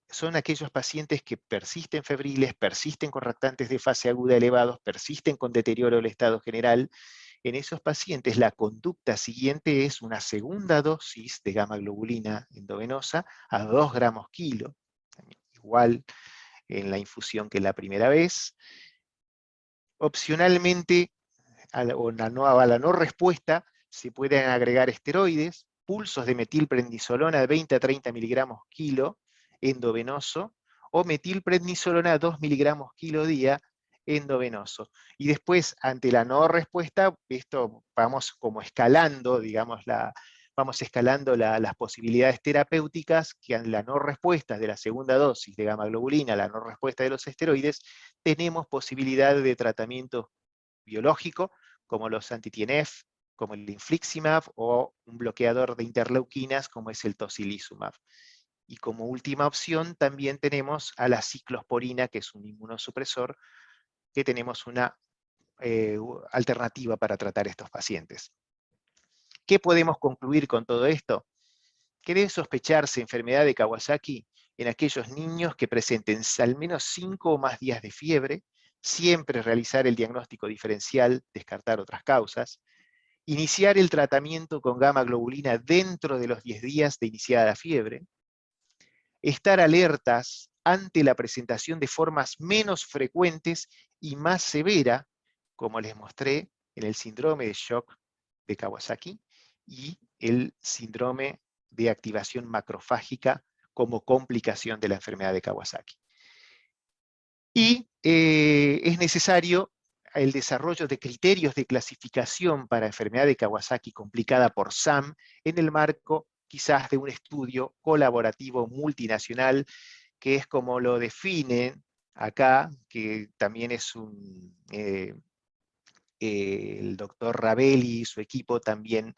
Son aquellos pacientes que persisten febriles, persisten con reactantes de fase aguda elevados, persisten con deterioro del estado general. En esos pacientes la conducta siguiente es una segunda dosis de gamma-globulina endovenosa a 2 gramos kilo, igual en la infusión que la primera vez. Opcionalmente, a la no respuesta, se pueden agregar esteroides, pulsos de metilprednisolona de 20 a 30 miligramos kilo endovenoso, o metilprednisolona 2 miligramos kilo día endovenoso. Y después, ante la no respuesta, esto vamos como escalando, digamos, vamos escalando las posibilidades terapéuticas, que en la no respuesta de la segunda dosis de gamma-globulina, la no respuesta de los esteroides, tenemos posibilidad de tratamiento biológico, como los anti-TNF, como el infliximab, o un bloqueador de interleuquinas, como es el tocilizumab. Y como última opción también tenemos a la ciclosporina, que es un inmunosupresor, que tenemos una alternativa para tratar estos pacientes. ¿Qué podemos concluir con todo esto? Que debe sospecharse enfermedad de Kawasaki en aquellos niños que presenten al menos 5 o más días de fiebre, siempre realizar el diagnóstico diferencial, descartar otras causas, iniciar el tratamiento con gamma globulina dentro de los 10 días de iniciada la fiebre, estar alertas ante la presentación de formas menos frecuentes y más severa, como les mostré en el síndrome de shock de Kawasaki y el síndrome de activación macrofágica como complicación de la enfermedad de Kawasaki. Y es necesario el desarrollo de criterios de clasificación para enfermedad de Kawasaki complicada por SAM en el marco quizás de un estudio colaborativo multinacional, que es como lo definen acá, que también es el doctor Ravelli y su equipo también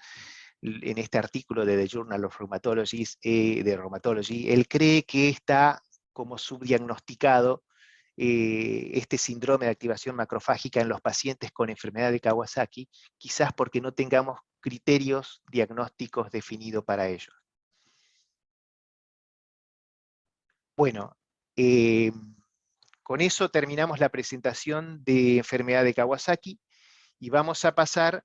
en este artículo de The Journal of Rheumatology, él cree que está como subdiagnosticado este síndrome de activación macrofágica en los pacientes con enfermedad de Kawasaki, quizás porque no tengamos criterios diagnósticos definidos para ellos. Bueno, con eso terminamos la presentación de enfermedad de Kawasaki y vamos a pasar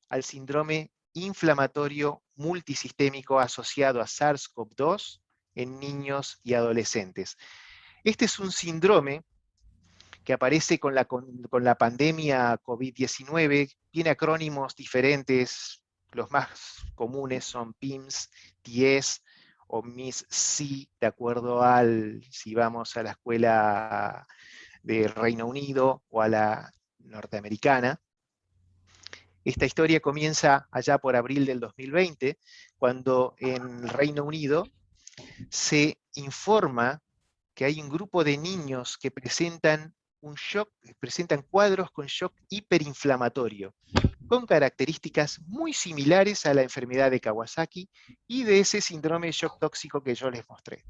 al síndrome inflamatorio multisistémico asociado a SARS-CoV-2 en niños y adolescentes. Este es un síndrome que aparece con la pandemia COVID-19, tiene acrónimos diferentes, los más comunes son PIMS, TIES o MIS-C, de acuerdo si vamos a la escuela de Reino Unido o a la norteamericana. Esta historia comienza allá por abril del 2020, cuando en Reino Unido se informa que hay un grupo de niños que presentan cuadros con shock hiperinflamatorio, con características muy similares a la enfermedad de Kawasaki y de ese síndrome de shock tóxico que yo les mostré.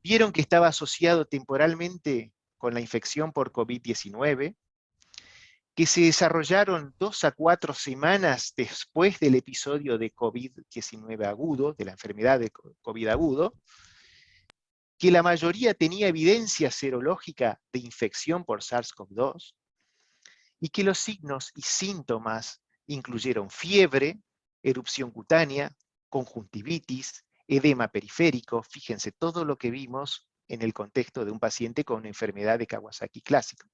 Vieron que estaba asociado temporalmente con la infección por COVID-19, que se desarrollaron 2 a 4 semanas después del episodio de COVID-19 agudo, de la enfermedad de COVID agudo, que la mayoría tenía evidencia serológica de infección por SARS-CoV-2, y que los signos y síntomas incluyeron fiebre, erupción cutánea, conjuntivitis, edema periférico, fíjense todo lo que vimos en el contexto de un paciente con enfermedad de Kawasaki clásico,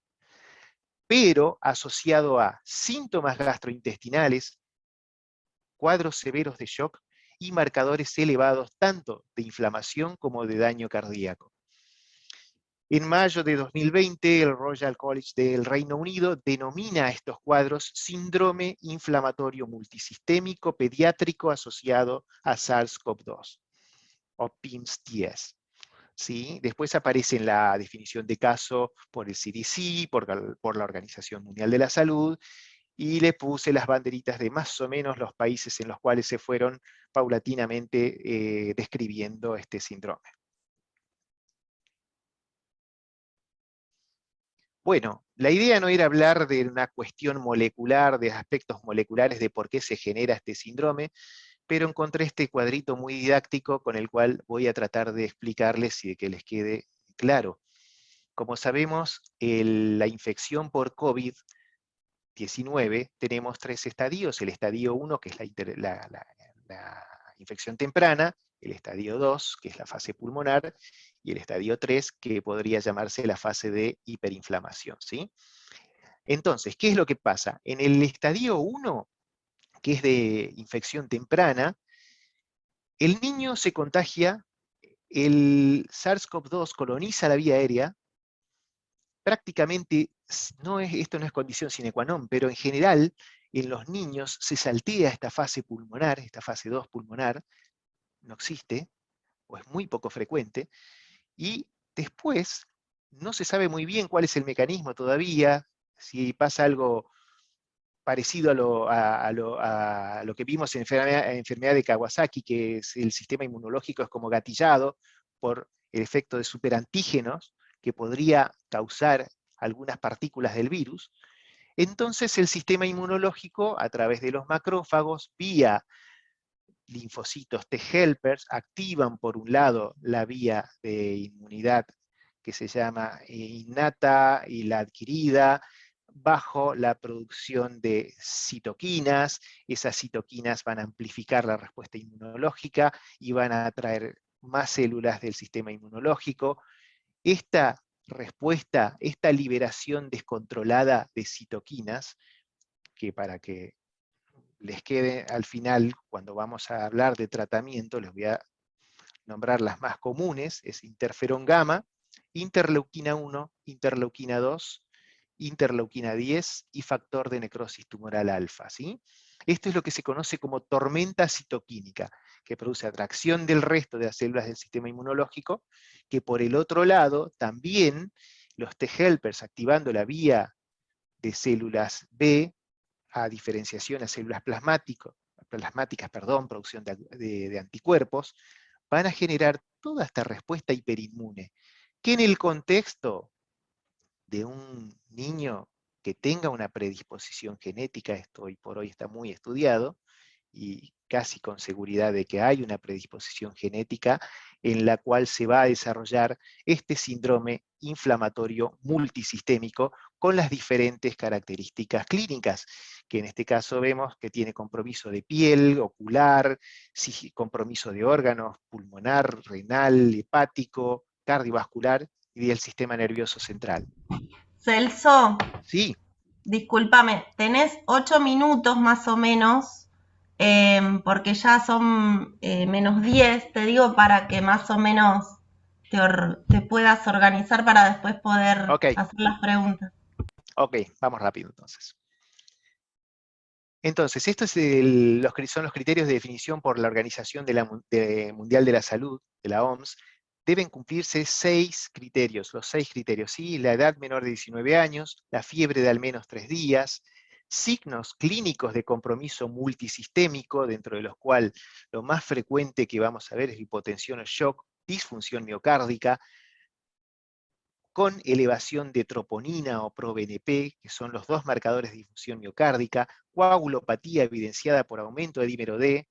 pero asociado a síntomas gastrointestinales, cuadros severos de shock y marcadores elevados tanto de inflamación como de daño cardíaco. En mayo de 2020, el Royal College del Reino Unido denomina a estos cuadros síndrome inflamatorio multisistémico pediátrico asociado a SARS-CoV-2, o PIMS-TS. ¿Sí? Después aparece en la definición de caso por el CDC, por la Organización Mundial de la Salud, y le puse las banderitas de más o menos los países en los cuales se fueron paulatinamente describiendo este síndrome. Bueno, la idea no era hablar de una cuestión molecular, de aspectos moleculares de por qué se genera este síndrome, pero encontré este cuadrito muy didáctico con el cual voy a tratar de explicarles y de que les quede claro. Como sabemos, la infección por COVID-19 tenemos 3 estadios. El estadio 1, que es la infección temprana, el estadio 2, que es la fase pulmonar, y el estadio 3, que podría llamarse la fase de hiperinflamación, ¿sí? Entonces, ¿qué es lo que pasa? En el estadio 1, que es de infección temprana, el niño se contagia, el SARS-CoV-2 coloniza la vía aérea, prácticamente, esto no es condición sine qua non, pero en general, en los niños se saltea esta fase pulmonar, esta fase 2 pulmonar, no existe, o es muy poco frecuente, y después no se sabe muy bien cuál es el mecanismo todavía, si pasa algo parecido a lo que vimos en enfermedad de Kawasaki, que es el sistema inmunológico es como gatillado por el efecto de superantígenos que podría causar algunas partículas del virus. Entonces el sistema inmunológico, a través de los macrófagos, vía linfocitos T helpers, activan por un lado la vía de inmunidad que se llama innata y la adquirida, bajo la producción de citoquinas. Esas citoquinas van a amplificar la respuesta inmunológica y van a atraer más células del sistema inmunológico. Esta respuesta, esta liberación descontrolada de citoquinas, que para que les quede al final, cuando vamos a hablar de tratamiento, les voy a nombrar las más comunes, es interferón gamma, interleuquina 1, interleuquina 2, interleuquina 10 y factor de necrosis tumoral alfa, ¿sí? Esto es lo que se conoce como tormenta citoquínica, que produce atracción del resto de las células del sistema inmunológico, que por el otro lado también los T helpers activando la vía de células B a diferenciación a células plasmáticas, producción de anticuerpos, van a generar toda esta respuesta hiperinmune, que en el contexto de un niño que tenga una predisposición genética, esto hoy por hoy está muy estudiado, y casi con seguridad de que hay una predisposición genética en la cual se va a desarrollar este síndrome inflamatorio multisistémico con las diferentes características clínicas, que en este caso vemos que tiene compromiso de piel, ocular, compromiso de órganos, pulmonar, renal, hepático, cardiovascular y del sistema nervioso central. Celso, Sí. Discúlpame, tenés 8 minutos más o menos, porque ya son menos 10, te digo, para que más o menos te puedas organizar para después poder hacer las preguntas. Ok, vamos rápido entonces. Entonces, estos son los criterios de definición por la Organización Mundial de la Salud, de la OMS. Deben cumplirse 6 criterios, los 6 criterios, ¿sí? La edad menor de 19 años, la fiebre de al menos 3 días, signos clínicos de compromiso multisistémico, dentro de los cuales lo más frecuente que vamos a ver es hipotensión o shock, disfunción miocárdica, con elevación de troponina o proBNP, que son los 2 marcadores de difusión miocárdica, coagulopatía evidenciada por aumento de dímero D,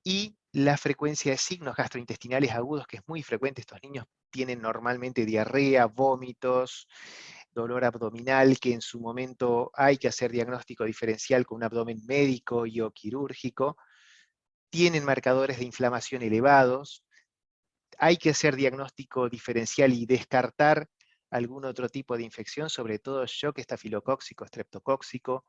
y la frecuencia de signos gastrointestinales agudos, que es muy frecuente. Estos niños tienen normalmente diarrea, vómitos, dolor abdominal, que en su momento hay que hacer diagnóstico diferencial con un abdomen médico y o quirúrgico, tienen marcadores de inflamación elevados, hay que hacer diagnóstico diferencial y descartar algún otro tipo de infección, sobre todo shock estafilocóxico, estreptocóxico,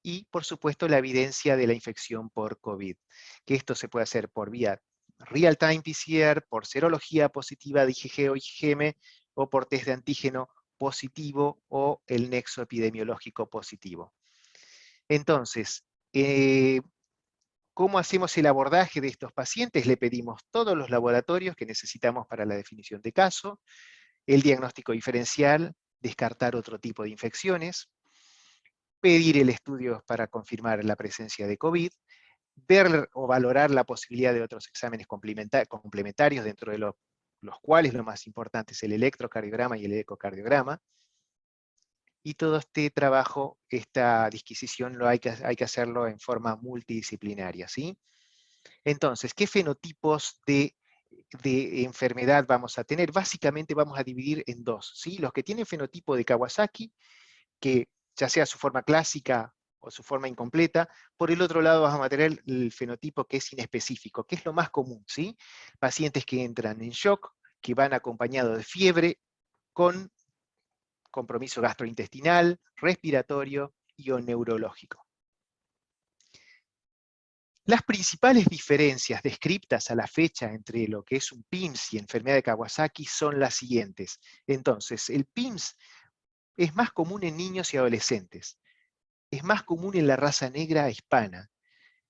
y por supuesto la evidencia de la infección por COVID, que esto se puede hacer por vía real-time PCR, por serología positiva de IgG o IgM, o por test de antígeno positivo o el nexo epidemiológico positivo. Entonces, ¿cómo hacemos el abordaje de estos pacientes? Le pedimos todos los laboratorios que necesitamos para la definición de caso, el diagnóstico diferencial, descartar otro tipo de infecciones, pedir el estudio para confirmar la presencia de COVID, ver o valorar la posibilidad de otros exámenes complementarios, dentro de los cuales lo más importante es el electrocardiograma y el ecocardiograma. Y todo este trabajo, esta disquisición, hay que hacerlo en forma multidisciplinaria, ¿sí? Entonces, ¿qué fenotipos de enfermedad vamos a tener? Básicamente vamos a dividir en 2, ¿sí? Los que tienen fenotipo de Kawasaki, que ya sea su forma clásica o su forma incompleta. Por el otro lado vamos a tener el fenotipo que es inespecífico, que es lo más común, ¿sí? Pacientes que entran en shock, que van acompañados de fiebre, con compromiso gastrointestinal, respiratorio y o neurológico. Las principales diferencias descriptas a la fecha entre lo que es un PIMS y enfermedad de Kawasaki son las siguientes. Entonces, el PIMS es más común en niños y adolescentes, es más común en la raza negra hispana,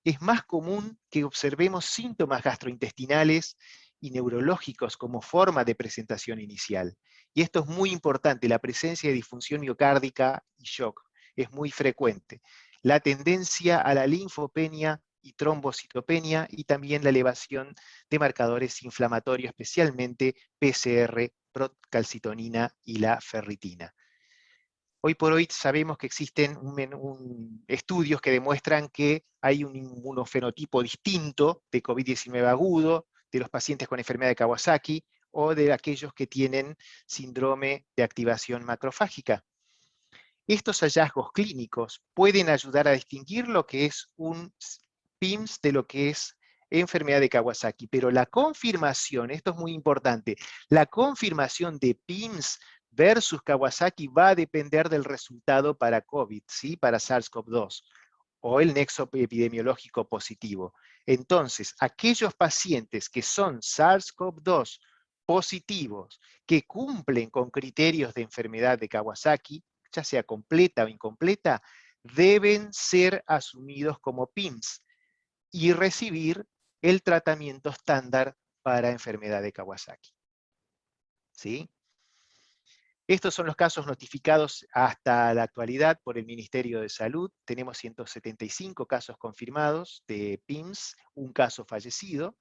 es más común que observemos síntomas gastrointestinales y neurológicos como forma de presentación inicial. Y esto es muy importante, la presencia de disfunción miocárdica y shock. es muy frecuente. La tendencia a la linfopenia y trombocitopenia, y también la elevación de marcadores inflamatorios, especialmente PCR, procalcitonina y la ferritina. Hoy por hoy sabemos que existen estudios que demuestran que hay un inmunofenotipo distinto de COVID-19 agudo, de los pacientes con enfermedad de Kawasaki, o de aquellos que tienen síndrome de activación macrofágica. Estos hallazgos clínicos pueden ayudar a distinguir lo que es un PIMS de lo que es enfermedad de Kawasaki, pero la confirmación, esto es muy importante, la confirmación de PIMS versus Kawasaki va a depender del resultado para COVID, ¿sí? Para SARS-CoV-2, o el nexo epidemiológico positivo. Entonces, aquellos pacientes que son SARS-CoV-2 positivos, que cumplen con criterios de enfermedad de Kawasaki, ya sea completa o incompleta, deben ser asumidos como PIMS y recibir el tratamiento estándar para enfermedad de Kawasaki. ¿Sí? Estos son los casos notificados hasta la actualidad por el Ministerio de Salud. Tenemos 175 casos confirmados de PIMS, un caso fallecido.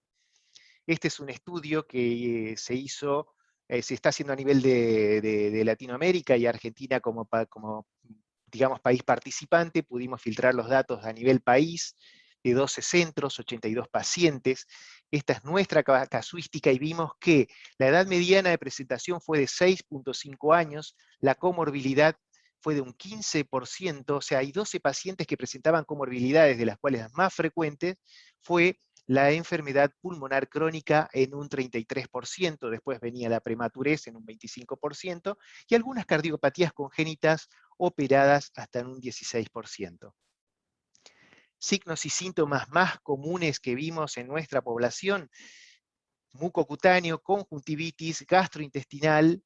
Este es un estudio que se hizo, se está haciendo a nivel de Latinoamérica y Argentina como digamos, país participante. Pudimos filtrar los datos a nivel país, de 12 centros, 82 pacientes. Esta es nuestra casuística y vimos que la edad mediana de presentación fue de 6.5 años, la comorbilidad fue de un 15%, o sea, hay 12 pacientes que presentaban comorbilidades, de las cuales las más frecuentes fue la enfermedad pulmonar crónica en un 33%, después venía la prematurez en un 25%, y algunas cardiopatías congénitas operadas hasta en un 16%. Signos y síntomas más comunes que vimos en nuestra población: mucocutáneo, conjuntivitis, gastrointestinal,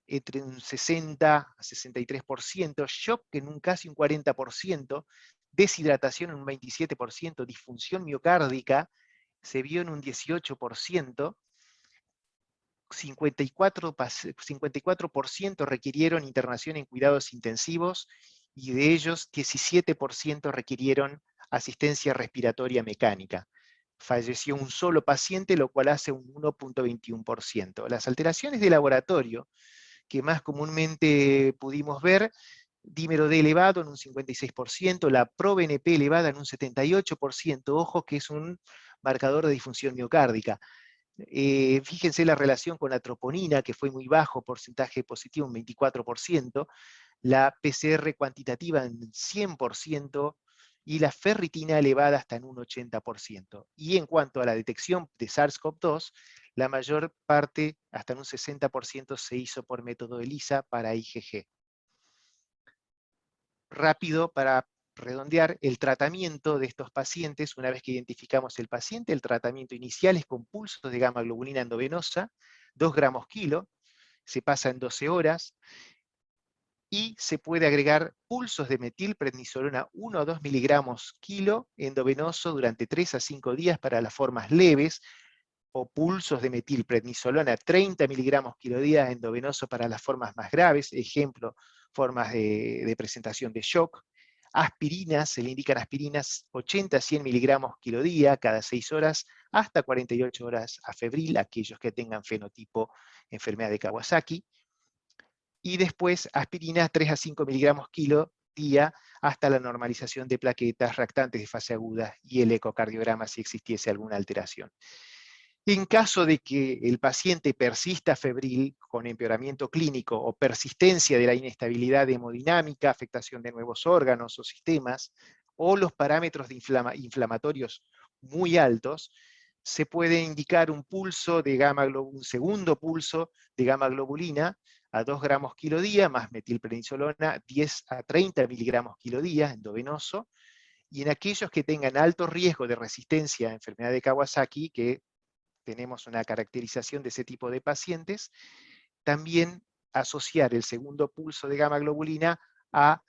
entre un 60 a 63%, shock en un casi un 40%, deshidratación en un 27%, disfunción miocárdica se vio en un 18%, 54% requirieron internación en cuidados intensivos, y de ellos 17% requirieron asistencia respiratoria mecánica. Falleció un solo paciente, lo cual hace un 1.21%. Las alteraciones de laboratorio que más comúnmente pudimos ver: dímero D elevado en un 56%, la ProBNP elevada en un 78%, ojo que es un marcador de disfunción miocárdica. Fíjense la relación con la troponina, que fue muy bajo, porcentaje positivo un 24%, la PCR cuantitativa en 100%, y la ferritina elevada hasta en un 80%. Y en cuanto a la detección de SARS-CoV-2, la mayor parte, hasta en un 60%, se hizo por método ELISA para IgG. Rápido, para redondear, el tratamiento de estos pacientes, una vez que identificamos el paciente, el tratamiento inicial es con pulsos de gamma globulina endovenosa, 2 gramos kilo, se pasa en 12 horas, y se puede agregar pulsos de metilprednisolona 1 o 2 miligramos kilo endovenoso durante 3 a 5 días para las formas leves, o pulsos de metilprednisolona 30 miligramos kilo día endovenoso para las formas más graves, ejemplo, formas de presentación de shock. Aspirinas, se le indican aspirinas 80 a 100 miligramos kilo día cada 6 horas, hasta 48 horas a febril, aquellos que tengan fenotipo enfermedad de Kawasaki. Y después aspirina 3 a 5 miligramos kilo día hasta la normalización de plaquetas, reactantes de fase aguda y el ecocardiograma si existiese alguna alteración. En caso de que el paciente persista febril con empeoramiento clínico o persistencia de la inestabilidad hemodinámica, afectación de nuevos órganos o sistemas, o los parámetros de inflamatorios muy altos, se puede indicar un segundo pulso de gamma globulina a 2 gramos kilo día, más metilprednisolona 10 a 30 miligramos kilo día endovenoso, y en aquellos que tengan alto riesgo de resistencia a enfermedad de Kawasaki, que tenemos una caracterización de ese tipo de pacientes, también asociar el segundo pulso de gamma globulina al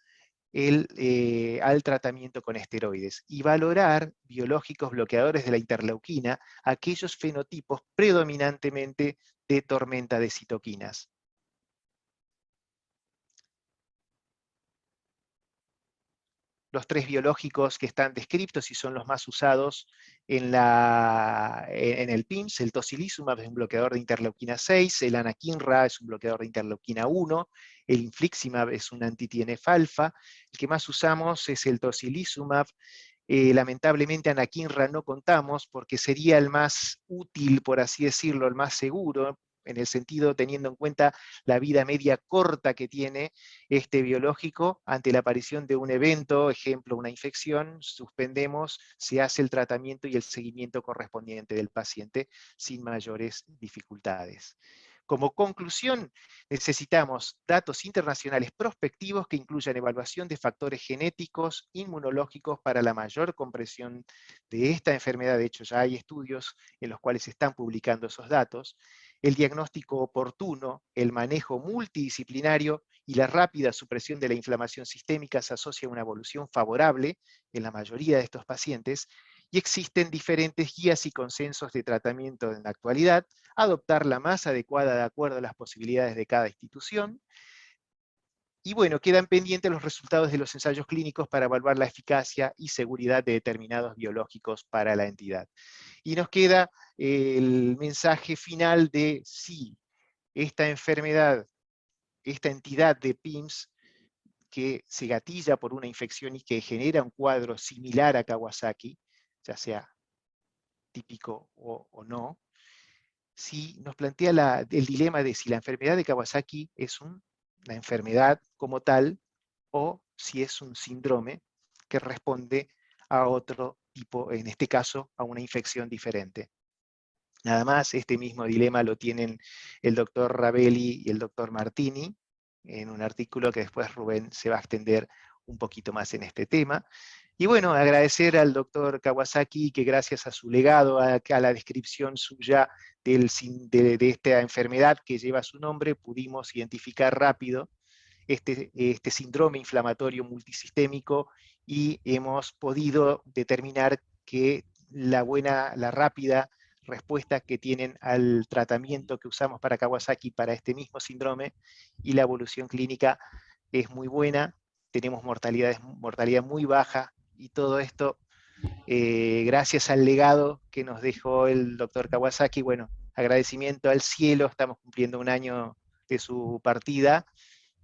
tratamiento con esteroides, y valorar biológicos bloqueadores de la interleuquina, aquellos fenotipos predominantemente de tormenta de citoquinas. los 3 biológicos que están descritos y son los más usados en el PIMS. El tocilizumab es un bloqueador de interleuquina 6, el anakinra es un bloqueador de interleuquina 1, el infliximab es un anti-TNF-alfa. El que más usamos es el tocilizumab. Lamentablemente anakinra no contamos porque sería el más útil, por así decirlo, el más seguro, en el sentido teniendo en cuenta la vida media corta que tiene este biológico. Ante la aparición de un evento, ejemplo, una infección, suspendemos, se hace el tratamiento y el seguimiento correspondiente del paciente sin mayores dificultades. Como conclusión, necesitamos datos internacionales prospectivos que incluyan evaluación de factores genéticos, inmunológicos para la mayor comprensión de esta enfermedad. De hecho, ya hay estudios en los cuales se están publicando esos datos. El diagnóstico oportuno, el manejo multidisciplinario y la rápida supresión de la inflamación sistémica se asocia a una evolución favorable en la mayoría de estos pacientes, y existen diferentes guías y consensos de tratamiento en la actualidad, adoptar la más adecuada de acuerdo a las posibilidades de cada institución. Y bueno, quedan pendientes los resultados de los ensayos clínicos para evaluar la eficacia y seguridad de determinados biológicos para la entidad. Y nos queda el mensaje final de si esta enfermedad, esta entidad de PIMS, que se gatilla por una infección y que genera un cuadro similar a Kawasaki, ya sea típico o no, si nos plantea el dilema de si la enfermedad de Kawasaki es una enfermedad como tal, o si es un síndrome que responde a otro tipo, en este caso, a una infección diferente. Nada más, este mismo dilema lo tienen el doctor Ravelli y el doctor Martini, en un artículo que después Rubén se va a extender un poquito más en este tema. Y bueno, agradecer al doctor Kawasaki que gracias a su legado, a la descripción suya de esta enfermedad que lleva su nombre, pudimos identificar rápido este síndrome inflamatorio multisistémico y hemos podido determinar que la rápida respuesta que tienen al tratamiento que usamos para Kawasaki para este mismo síndrome y la evolución clínica es muy buena, tenemos mortalidad muy baja y todo esto gracias al legado que nos dejó el doctor Kawasaki. Bueno, agradecimiento al cielo, estamos cumpliendo un año de su partida.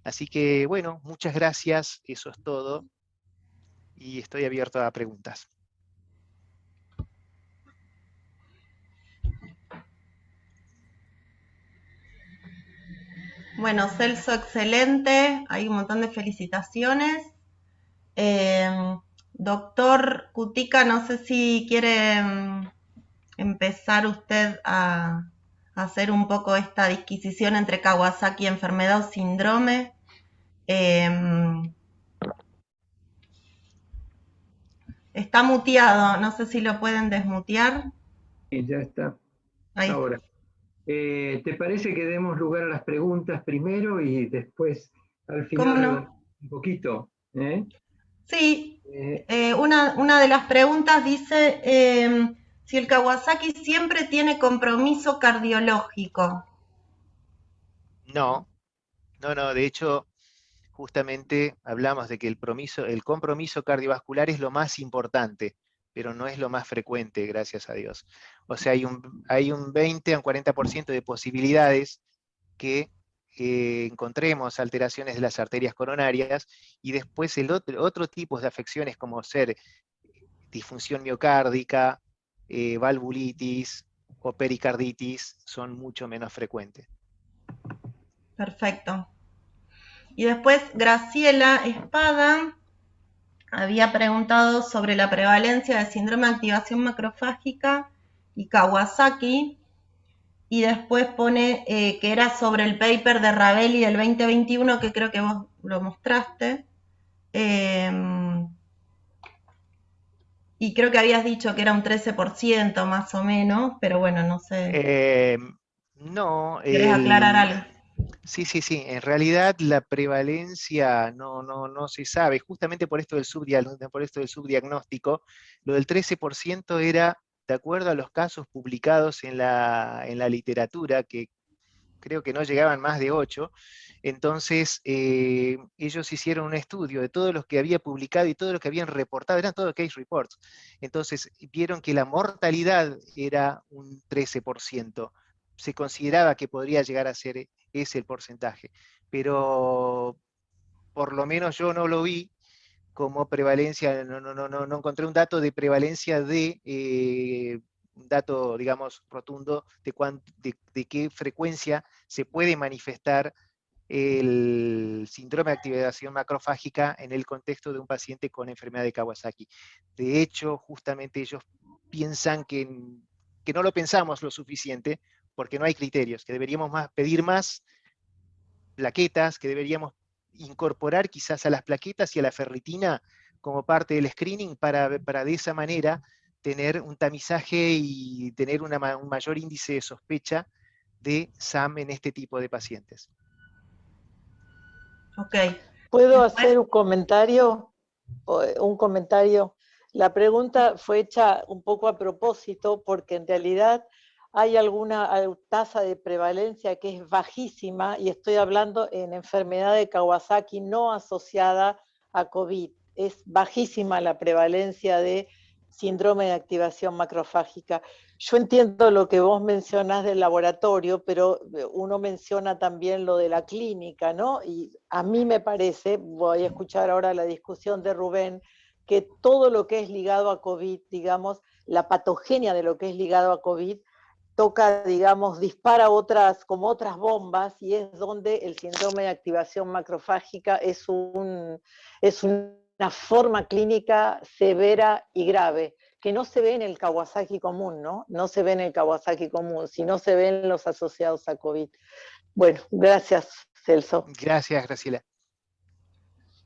Así que, bueno, muchas gracias, eso es todo, y estoy abierto a preguntas. Bueno, Celso, excelente, hay un montón de felicitaciones. Doctor Cutica, no sé si quiere empezar usted a hacer un poco esta disquisición entre Kawasaki, enfermedad o síndrome. Está muteado, no sé si lo pueden desmutear. Y ya está. Ahí. Ahora, ¿te parece que demos lugar a las preguntas primero y después al final ¿Cómo no? un poquito? Sí, una de las preguntas dice si el Kawasaki siempre tiene compromiso cardiológico. No, de hecho, justamente hablamos de que el compromiso cardiovascular es lo más importante, pero no es lo más frecuente, gracias a Dios. O sea, hay un 20 a un 40% de posibilidades que encontremos alteraciones de las arterias coronarias, y después otro tipo de afecciones como ser disfunción miocárdica, valvulitis o pericarditis son mucho menos frecuentes. Perfecto. Y después Graciela Espada había preguntado sobre la prevalencia de síndrome de activación macrofágica y Kawasaki, y después pone que era sobre el paper de Ravelli del 2021, que creo que vos lo mostraste. Y creo que habías dicho que era un 13% más o menos, pero bueno, no sé. No. ¿Querés aclarar algo? Sí. En realidad la prevalencia no se sabe, justamente por esto del subdiagnóstico. Lo del 13% era de acuerdo a los casos publicados en la literatura, que creo que no llegaban más de 8, Entonces, ellos hicieron un estudio de todo lo que había publicado y todo lo que habían reportado, eran todos case reports. Entonces, vieron que la mortalidad era un 13%. Se consideraba que podría llegar a ser ese el porcentaje, pero por lo menos yo no lo vi como prevalencia, no encontré un dato de prevalencia de un dato, digamos, rotundo de qué frecuencia se puede manifestar el síndrome de activación macrofágica en el contexto de un paciente con enfermedad de Kawasaki. De hecho, justamente ellos piensan que no lo pensamos lo suficiente porque no hay criterios, que deberíamos pedir más plaquetas, que deberíamos incorporar quizás a las plaquetas y a la ferritina como parte del screening para de esa manera tener un tamizaje y tener un mayor índice de sospecha de SAM en este tipo de pacientes. Ok. ¿Puedo hacer un comentario? La pregunta fue hecha un poco a propósito porque en realidad hay alguna tasa de prevalencia que es bajísima, y estoy hablando en enfermedad de Kawasaki no asociada a COVID. Es bajísima la prevalencia de síndrome de activación macrofágica. Yo entiendo lo que vos mencionás del laboratorio, pero uno menciona también lo de la clínica, ¿no? Y a mí me parece, voy a escuchar ahora la discusión de Rubén, que todo lo que es ligado a COVID, digamos, la patogenia de lo que es ligado a COVID, toca, digamos, dispara como otras bombas, y es donde el síndrome de activación macrofágica es una forma clínica severa y grave, que no se ve en el Kawasaki común, ¿no? No se ve en el Kawasaki común, sino se ve en los asociados a COVID. Bueno, gracias, Celso. Gracias, Graciela.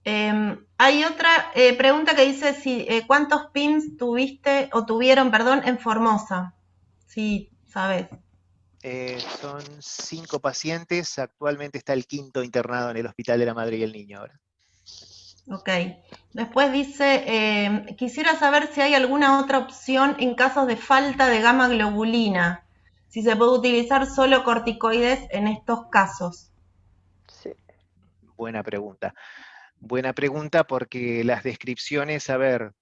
Hay otra pregunta que dice ¿cuántos PINs tuvieron en Formosa? Sí, sabes. Son 5 pacientes, actualmente está el 5º internado en el Hospital de la Madre y el Niño ahora. Ok. Después dice, quisiera saber si hay alguna otra opción en casos de falta de gamma globulina, si se puede utilizar solo corticoides en estos casos. Sí. Buena pregunta. Buena pregunta porque las descripciones, a ver,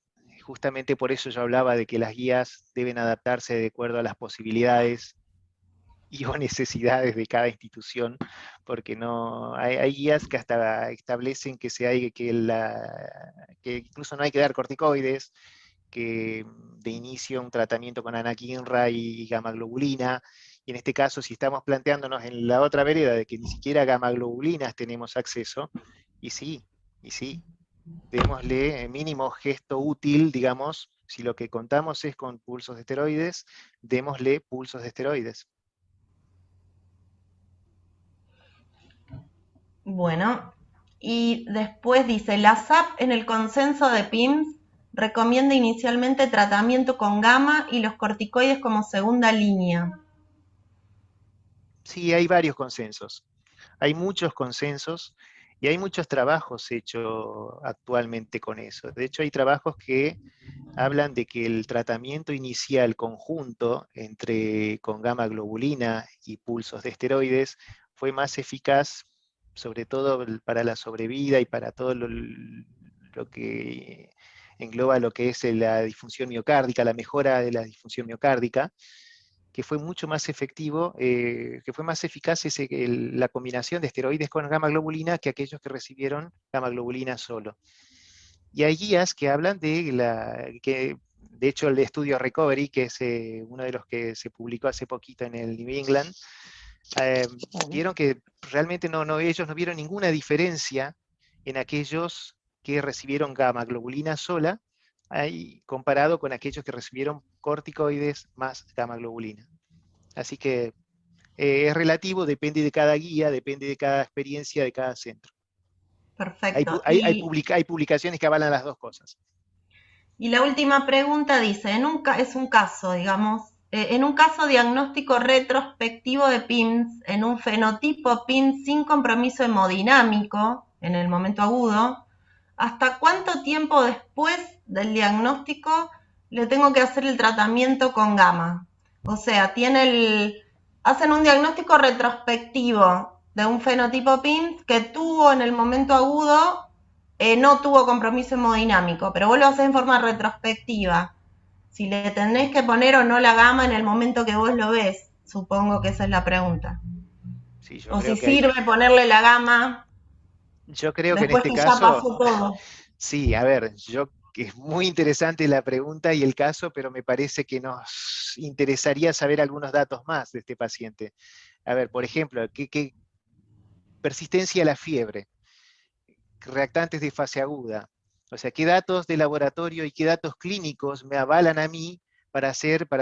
justamente por eso yo hablaba de que las guías deben adaptarse de acuerdo a las posibilidades y o necesidades de cada institución, porque no hay guías que hasta establecen que incluso no hay que dar corticoides, que de inicio un tratamiento con anakinra y gamma globulina, y en este caso si estamos planteándonos en la otra vereda de que ni siquiera gamma globulinas tenemos acceso, y sí, démosle mínimo gesto útil, digamos, si lo que contamos es con pulsos de esteroides, démosle pulsos de esteroides. Bueno, y después dice, la SAP en el consenso de PIMS recomienda inicialmente tratamiento con gamma y los corticoides como segunda línea. Sí, hay varios consensos. Hay muchos consensos y hay muchos trabajos hechos actualmente con eso. De hecho, hay trabajos que hablan de que el tratamiento inicial conjunto con gamma globulina y pulsos de esteroides fue más eficaz, sobre todo para la sobrevida y para todo lo que engloba lo que es la disfunción miocárdica, la mejora de la disfunción miocárdica, que fue mucho más efectivo, que fue más eficaz la combinación de esteroides con gamma globulina que aquellos que recibieron gamma globulina solo. Y hay guías que hablan de hecho el estudio Recovery, que es uno de los que se publicó hace poquito en el New England, vieron que realmente ellos no vieron ninguna diferencia en aquellos que recibieron gamma globulina sola, comparado con aquellos que recibieron corticoides más gamma globulina. Así que es relativo, depende de cada guía, depende de cada experiencia de cada centro. Perfecto. Hay publicaciones que avalan las dos cosas. Y la última pregunta dice, es un caso, digamos, en un caso diagnóstico retrospectivo de PIMS, en un fenotipo PIMS sin compromiso hemodinámico, en el momento agudo, ¿hasta cuánto tiempo después del diagnóstico le tengo que hacer el tratamiento con gamma? O sea, hacen un diagnóstico retrospectivo de un fenotipo PIMS que tuvo en el momento agudo, no tuvo compromiso hemodinámico, pero vos lo hacés en forma retrospectiva. Si le tenés que poner o no la gama en el momento que vos lo ves, supongo que esa es la pregunta. Sí, yo O creo si que hay, sirve ponerle la gama yo creo que en después este que ya caso, pasó todo. sí, a ver, que es muy interesante la pregunta y el caso, pero me parece que nos interesaría saber algunos datos más de este paciente. A ver, por ejemplo, ¿qué persistencia a la fiebre? Reactantes de fase aguda. O sea, qué datos de laboratorio y qué datos clínicos me avalan a mí para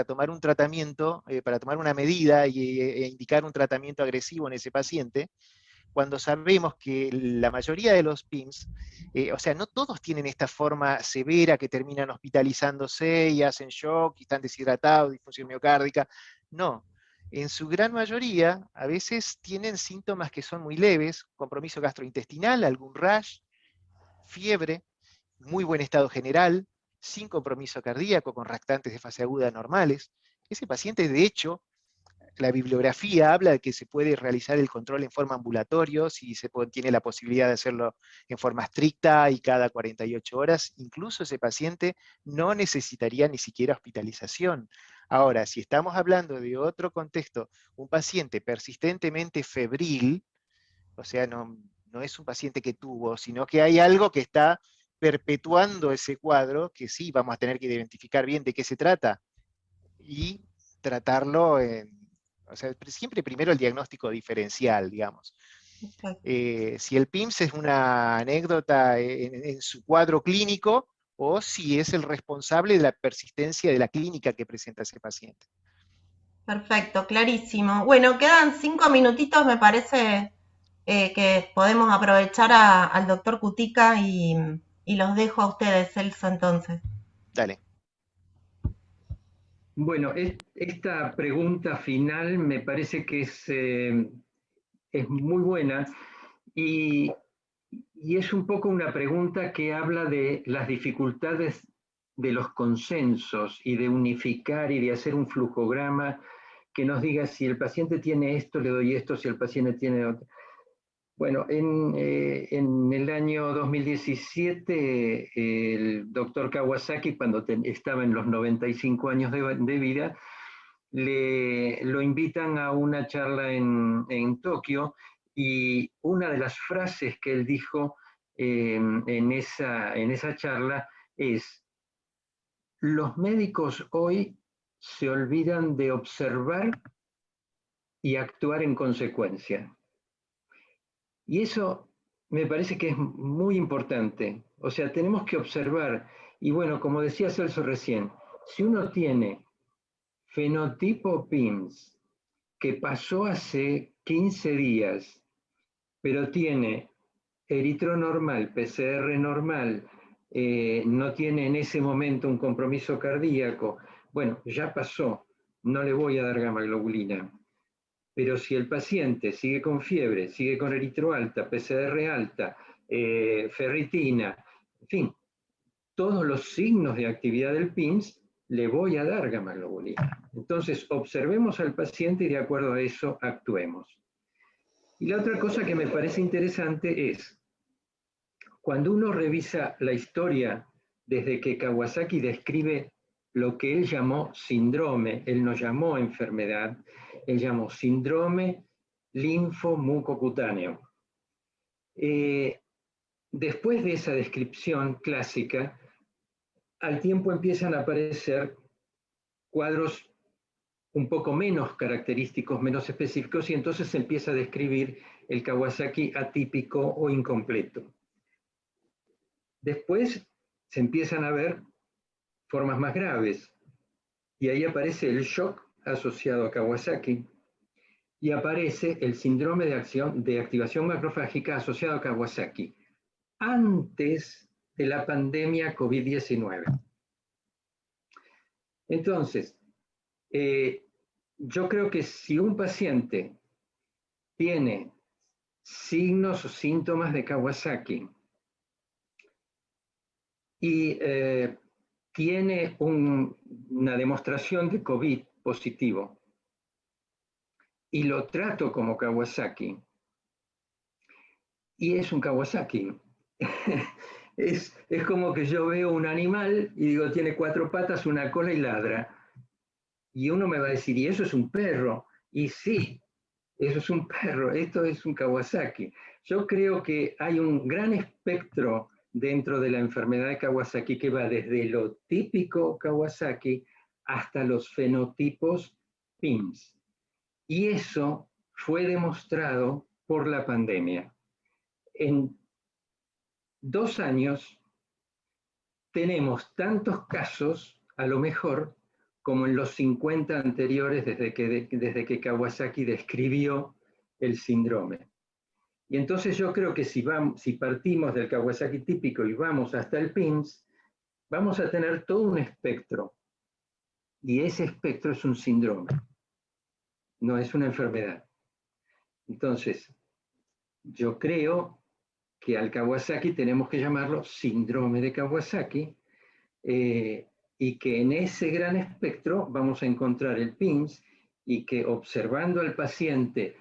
tomar un tratamiento, para tomar una medida e indicar un tratamiento agresivo en ese paciente, cuando sabemos que la mayoría de los PIMS, o sea, no todos tienen esta forma severa que terminan hospitalizándose y hacen shock y están deshidratados, disfunción miocárdica. No, en su gran mayoría, a veces tienen síntomas que son muy leves, compromiso gastrointestinal, algún rash, fiebre, muy buen estado general, sin compromiso cardíaco, con reactantes de fase aguda normales. Ese paciente, de hecho, la bibliografía habla de que se puede realizar el control en forma ambulatorio, si tiene la posibilidad de hacerlo en forma estricta y cada 48 horas. Incluso ese paciente no necesitaría ni siquiera hospitalización. Ahora, si estamos hablando de otro contexto, un paciente persistentemente febril, o sea, no es un paciente que tuvo, sino que hay algo que está perpetuando ese cuadro, que sí vamos a tener que identificar bien de qué se trata y tratarlo o sea, siempre primero el diagnóstico diferencial, digamos. Si el PIMS es una anécdota en su cuadro clínico o si es el responsable de la persistencia de la clínica que presenta ese paciente. Perfecto, clarísimo. Bueno, quedan 5 minutitos, me parece que podemos aprovechar al doctor Cutica y los dejo a ustedes, Celso, entonces. Dale. Bueno, esta pregunta final me parece que es muy buena y es un poco una pregunta que habla de las dificultades de los consensos y de unificar y de hacer un flujograma que nos diga si el paciente tiene esto, le doy esto, si el paciente tiene otro. Bueno, en el año 2017, el doctor Kawasaki, cuando estaba en los 95 años de vida, lo invitan a una charla en Tokio y una de las frases que él dijo en esa charla es: los médicos hoy se olvidan de observar y actuar en consecuencia. Y eso me parece que es muy importante. O sea, tenemos que observar. Y bueno, como decía Celso recién, si uno tiene fenotipo PIMS que pasó hace 15 días, pero tiene eritro normal, PCR normal, no tiene en ese momento un compromiso cardíaco, bueno, ya pasó, no le voy a dar gamma globulina. Pero si el paciente sigue con fiebre, sigue con eritro alta, PCR alta, ferritina, en fin, todos los signos de actividad del PIMS, le voy a dar gamma globulina. Entonces, observemos al paciente y de acuerdo a eso actuemos. Y la otra cosa que me parece interesante es, cuando uno revisa la historia desde que Kawasaki describe lo que él llamó síndrome, él no llamó enfermedad, él llamó síndrome linfomucocutáneo. Después de esa descripción clásica, al tiempo empiezan a aparecer cuadros un poco menos característicos, menos específicos, y entonces se empieza a describir el Kawasaki atípico o incompleto. Después se empiezan a ver formas más graves, y ahí aparece el shock asociado a Kawasaki, y aparece el síndrome de activación macrofágica asociado a Kawasaki, antes de la pandemia COVID-19. Entonces, yo creo que si un paciente tiene signos o síntomas de Kawasaki y tiene una demostración de COVID positivo y lo trato como Kawasaki, y es un Kawasaki. Es como que yo veo un animal y digo, tiene 4 patas, una cola y ladra. Y uno me va a decir, ¿y eso es un perro? Y sí, eso es un perro, esto es un Kawasaki. Yo creo que hay un gran espectro dentro de la enfermedad de Kawasaki que va desde lo típico Kawasaki hasta los fenotipos PIMS. Y eso fue demostrado por la pandemia. En 2 años tenemos tantos casos, a lo mejor, como en los 50 anteriores desde que Kawasaki describió el síndrome. Y entonces yo creo que si partimos del Kawasaki típico y vamos hasta el PIMS, vamos a tener todo un espectro. Y ese espectro es un síndrome, no es una enfermedad. Entonces, yo creo que al Kawasaki tenemos que llamarlo síndrome de Kawasaki, y que en ese gran espectro vamos a encontrar el PIMS, y que observando al paciente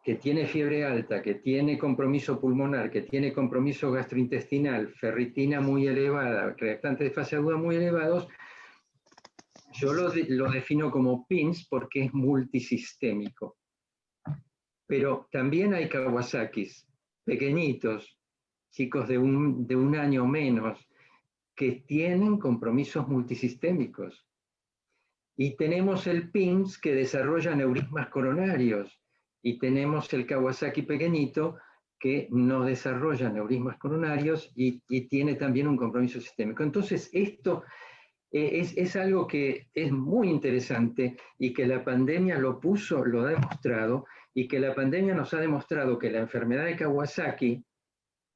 que tiene fiebre alta, que tiene compromiso pulmonar, que tiene compromiso gastrointestinal, ferritina muy elevada, reactantes de fase aguda muy elevados, yo lo defino como PIMS porque es multisistémico. Pero también hay Kawasakis pequeñitos, chicos de un año menos, que tienen compromisos multisistémicos. Y tenemos el PIMS que desarrolla neurismas coronarios, y tenemos el Kawasaki pequeñito que no desarrolla neurismas coronarios y tiene también un compromiso sistémico. Entonces, esto es algo que es muy interesante y que la pandemia lo ha demostrado, y que la pandemia nos ha demostrado que la enfermedad de Kawasaki,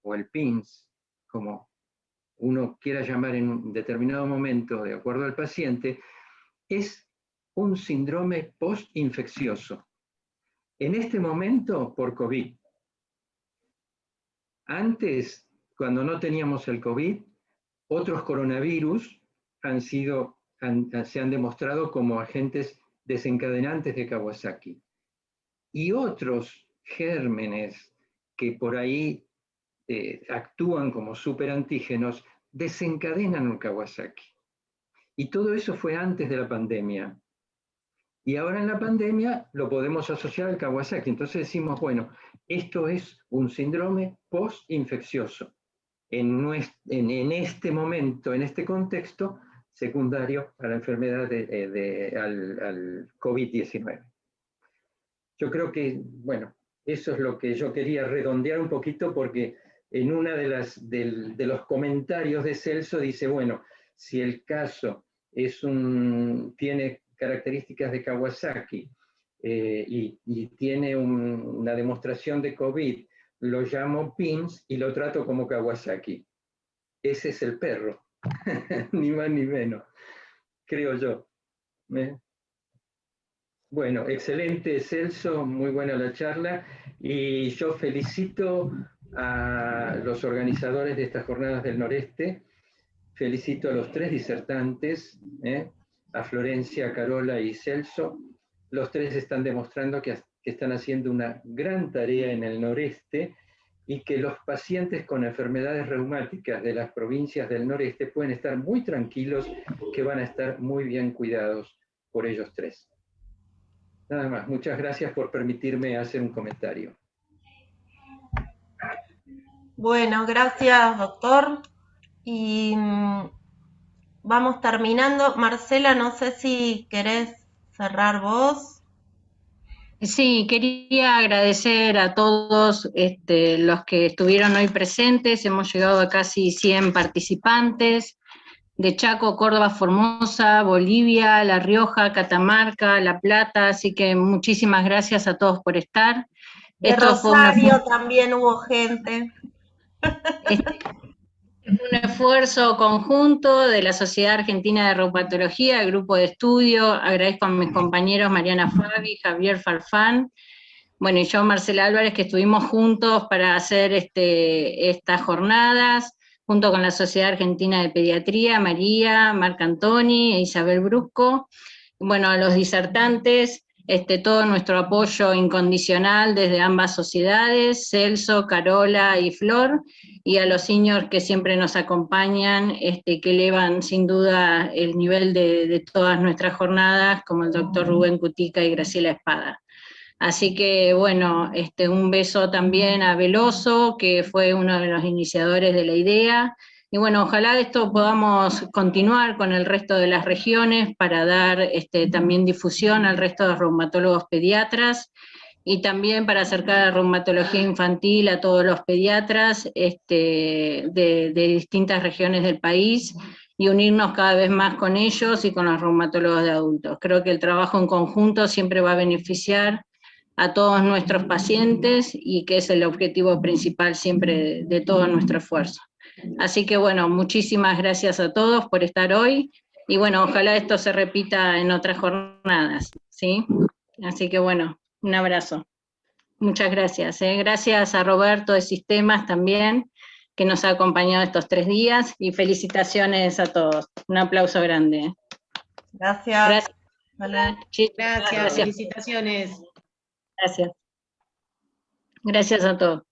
o el PIMS, como uno quiera llamar en un determinado momento, de acuerdo al paciente, es un síndrome postinfeccioso. En este momento, por COVID. Antes, cuando no teníamos el COVID, otros coronavirus se han demostrado como agentes desencadenantes de Kawasaki. Y otros gérmenes que por ahí actúan como superantígenos desencadenan un Kawasaki. Y todo eso fue antes de la pandemia. Y ahora en la pandemia lo podemos asociar al Kawasaki. Entonces decimos, bueno, esto es un síndrome postinfeccioso. En este momento, en este contexto, secundario a la enfermedad al COVID-19. Yo creo que, bueno, eso es lo que yo quería redondear un poquito, porque en una de los comentarios de Celso dice, bueno, si el caso tiene características de Kawasaki y tiene una demostración de COVID, lo llamo PIMS y lo trato como Kawasaki. Ese es el perro, ni más ni menos, creo yo. Bueno, excelente, Celso, muy buena la charla, y yo felicito a los organizadores de estas jornadas del Noreste, felicito a los 3 disertantes, a Florencia, Carola y Celso. Los 3 están demostrando que están haciendo una gran tarea en el Noreste, y que los pacientes con enfermedades reumáticas de las provincias del Noreste pueden estar muy tranquilos, que van a estar muy bien cuidados por ellos 3. Nada más, muchas gracias por permitirme hacer un comentario. Bueno, gracias, doctor. Y vamos terminando. Marcela, no sé si querés cerrar vos. Sí, quería agradecer a todos los que estuvieron hoy presentes. Hemos llegado a casi 100 participantes de Chaco, Córdoba, Formosa, Bolivia, La Rioja, Catamarca, La Plata, así que muchísimas gracias a todos por estar. De Rosario también hubo gente. Un esfuerzo conjunto de la Sociedad Argentina de Reumatología, el grupo de estudio. Agradezco a mis compañeros Mariana Fabi, Javier Farfán, bueno, y yo, Marcela Álvarez, que estuvimos juntos para hacer estas jornadas, junto con la Sociedad Argentina de Pediatría, María, Marc Antoni e Isabel Brusco. Bueno, a los disertantes, todo nuestro apoyo incondicional desde ambas sociedades, Celso, Carola y Flor, y a los seniors que siempre nos acompañan, que elevan sin duda el nivel de todas nuestras jornadas, como el doctor Rubén Cutica y Graciela Espada. Así que, bueno, un beso también a Veloso, que fue uno de los iniciadores de la idea. Y bueno, ojalá esto podamos continuar con el resto de las regiones para dar también difusión al resto de reumatólogos pediatras y también para acercar la reumatología infantil a todos los pediatras de distintas regiones del país y unirnos cada vez más con ellos y con los reumatólogos de adultos. Creo que el trabajo en conjunto siempre va a beneficiar a todos nuestros pacientes y que es el objetivo principal siempre de todo nuestro esfuerzo. Así que bueno, muchísimas gracias a todos por estar hoy y bueno, ojalá esto se repita en otras jornadas, ¿sí? Así que bueno, un abrazo. Muchas gracias. Gracias a Roberto de Sistemas también, que nos ha acompañado estos 3 días y felicitaciones a todos. Un aplauso grande. Gracias. Gracias, felicitaciones. Gracias. Gracias a todos.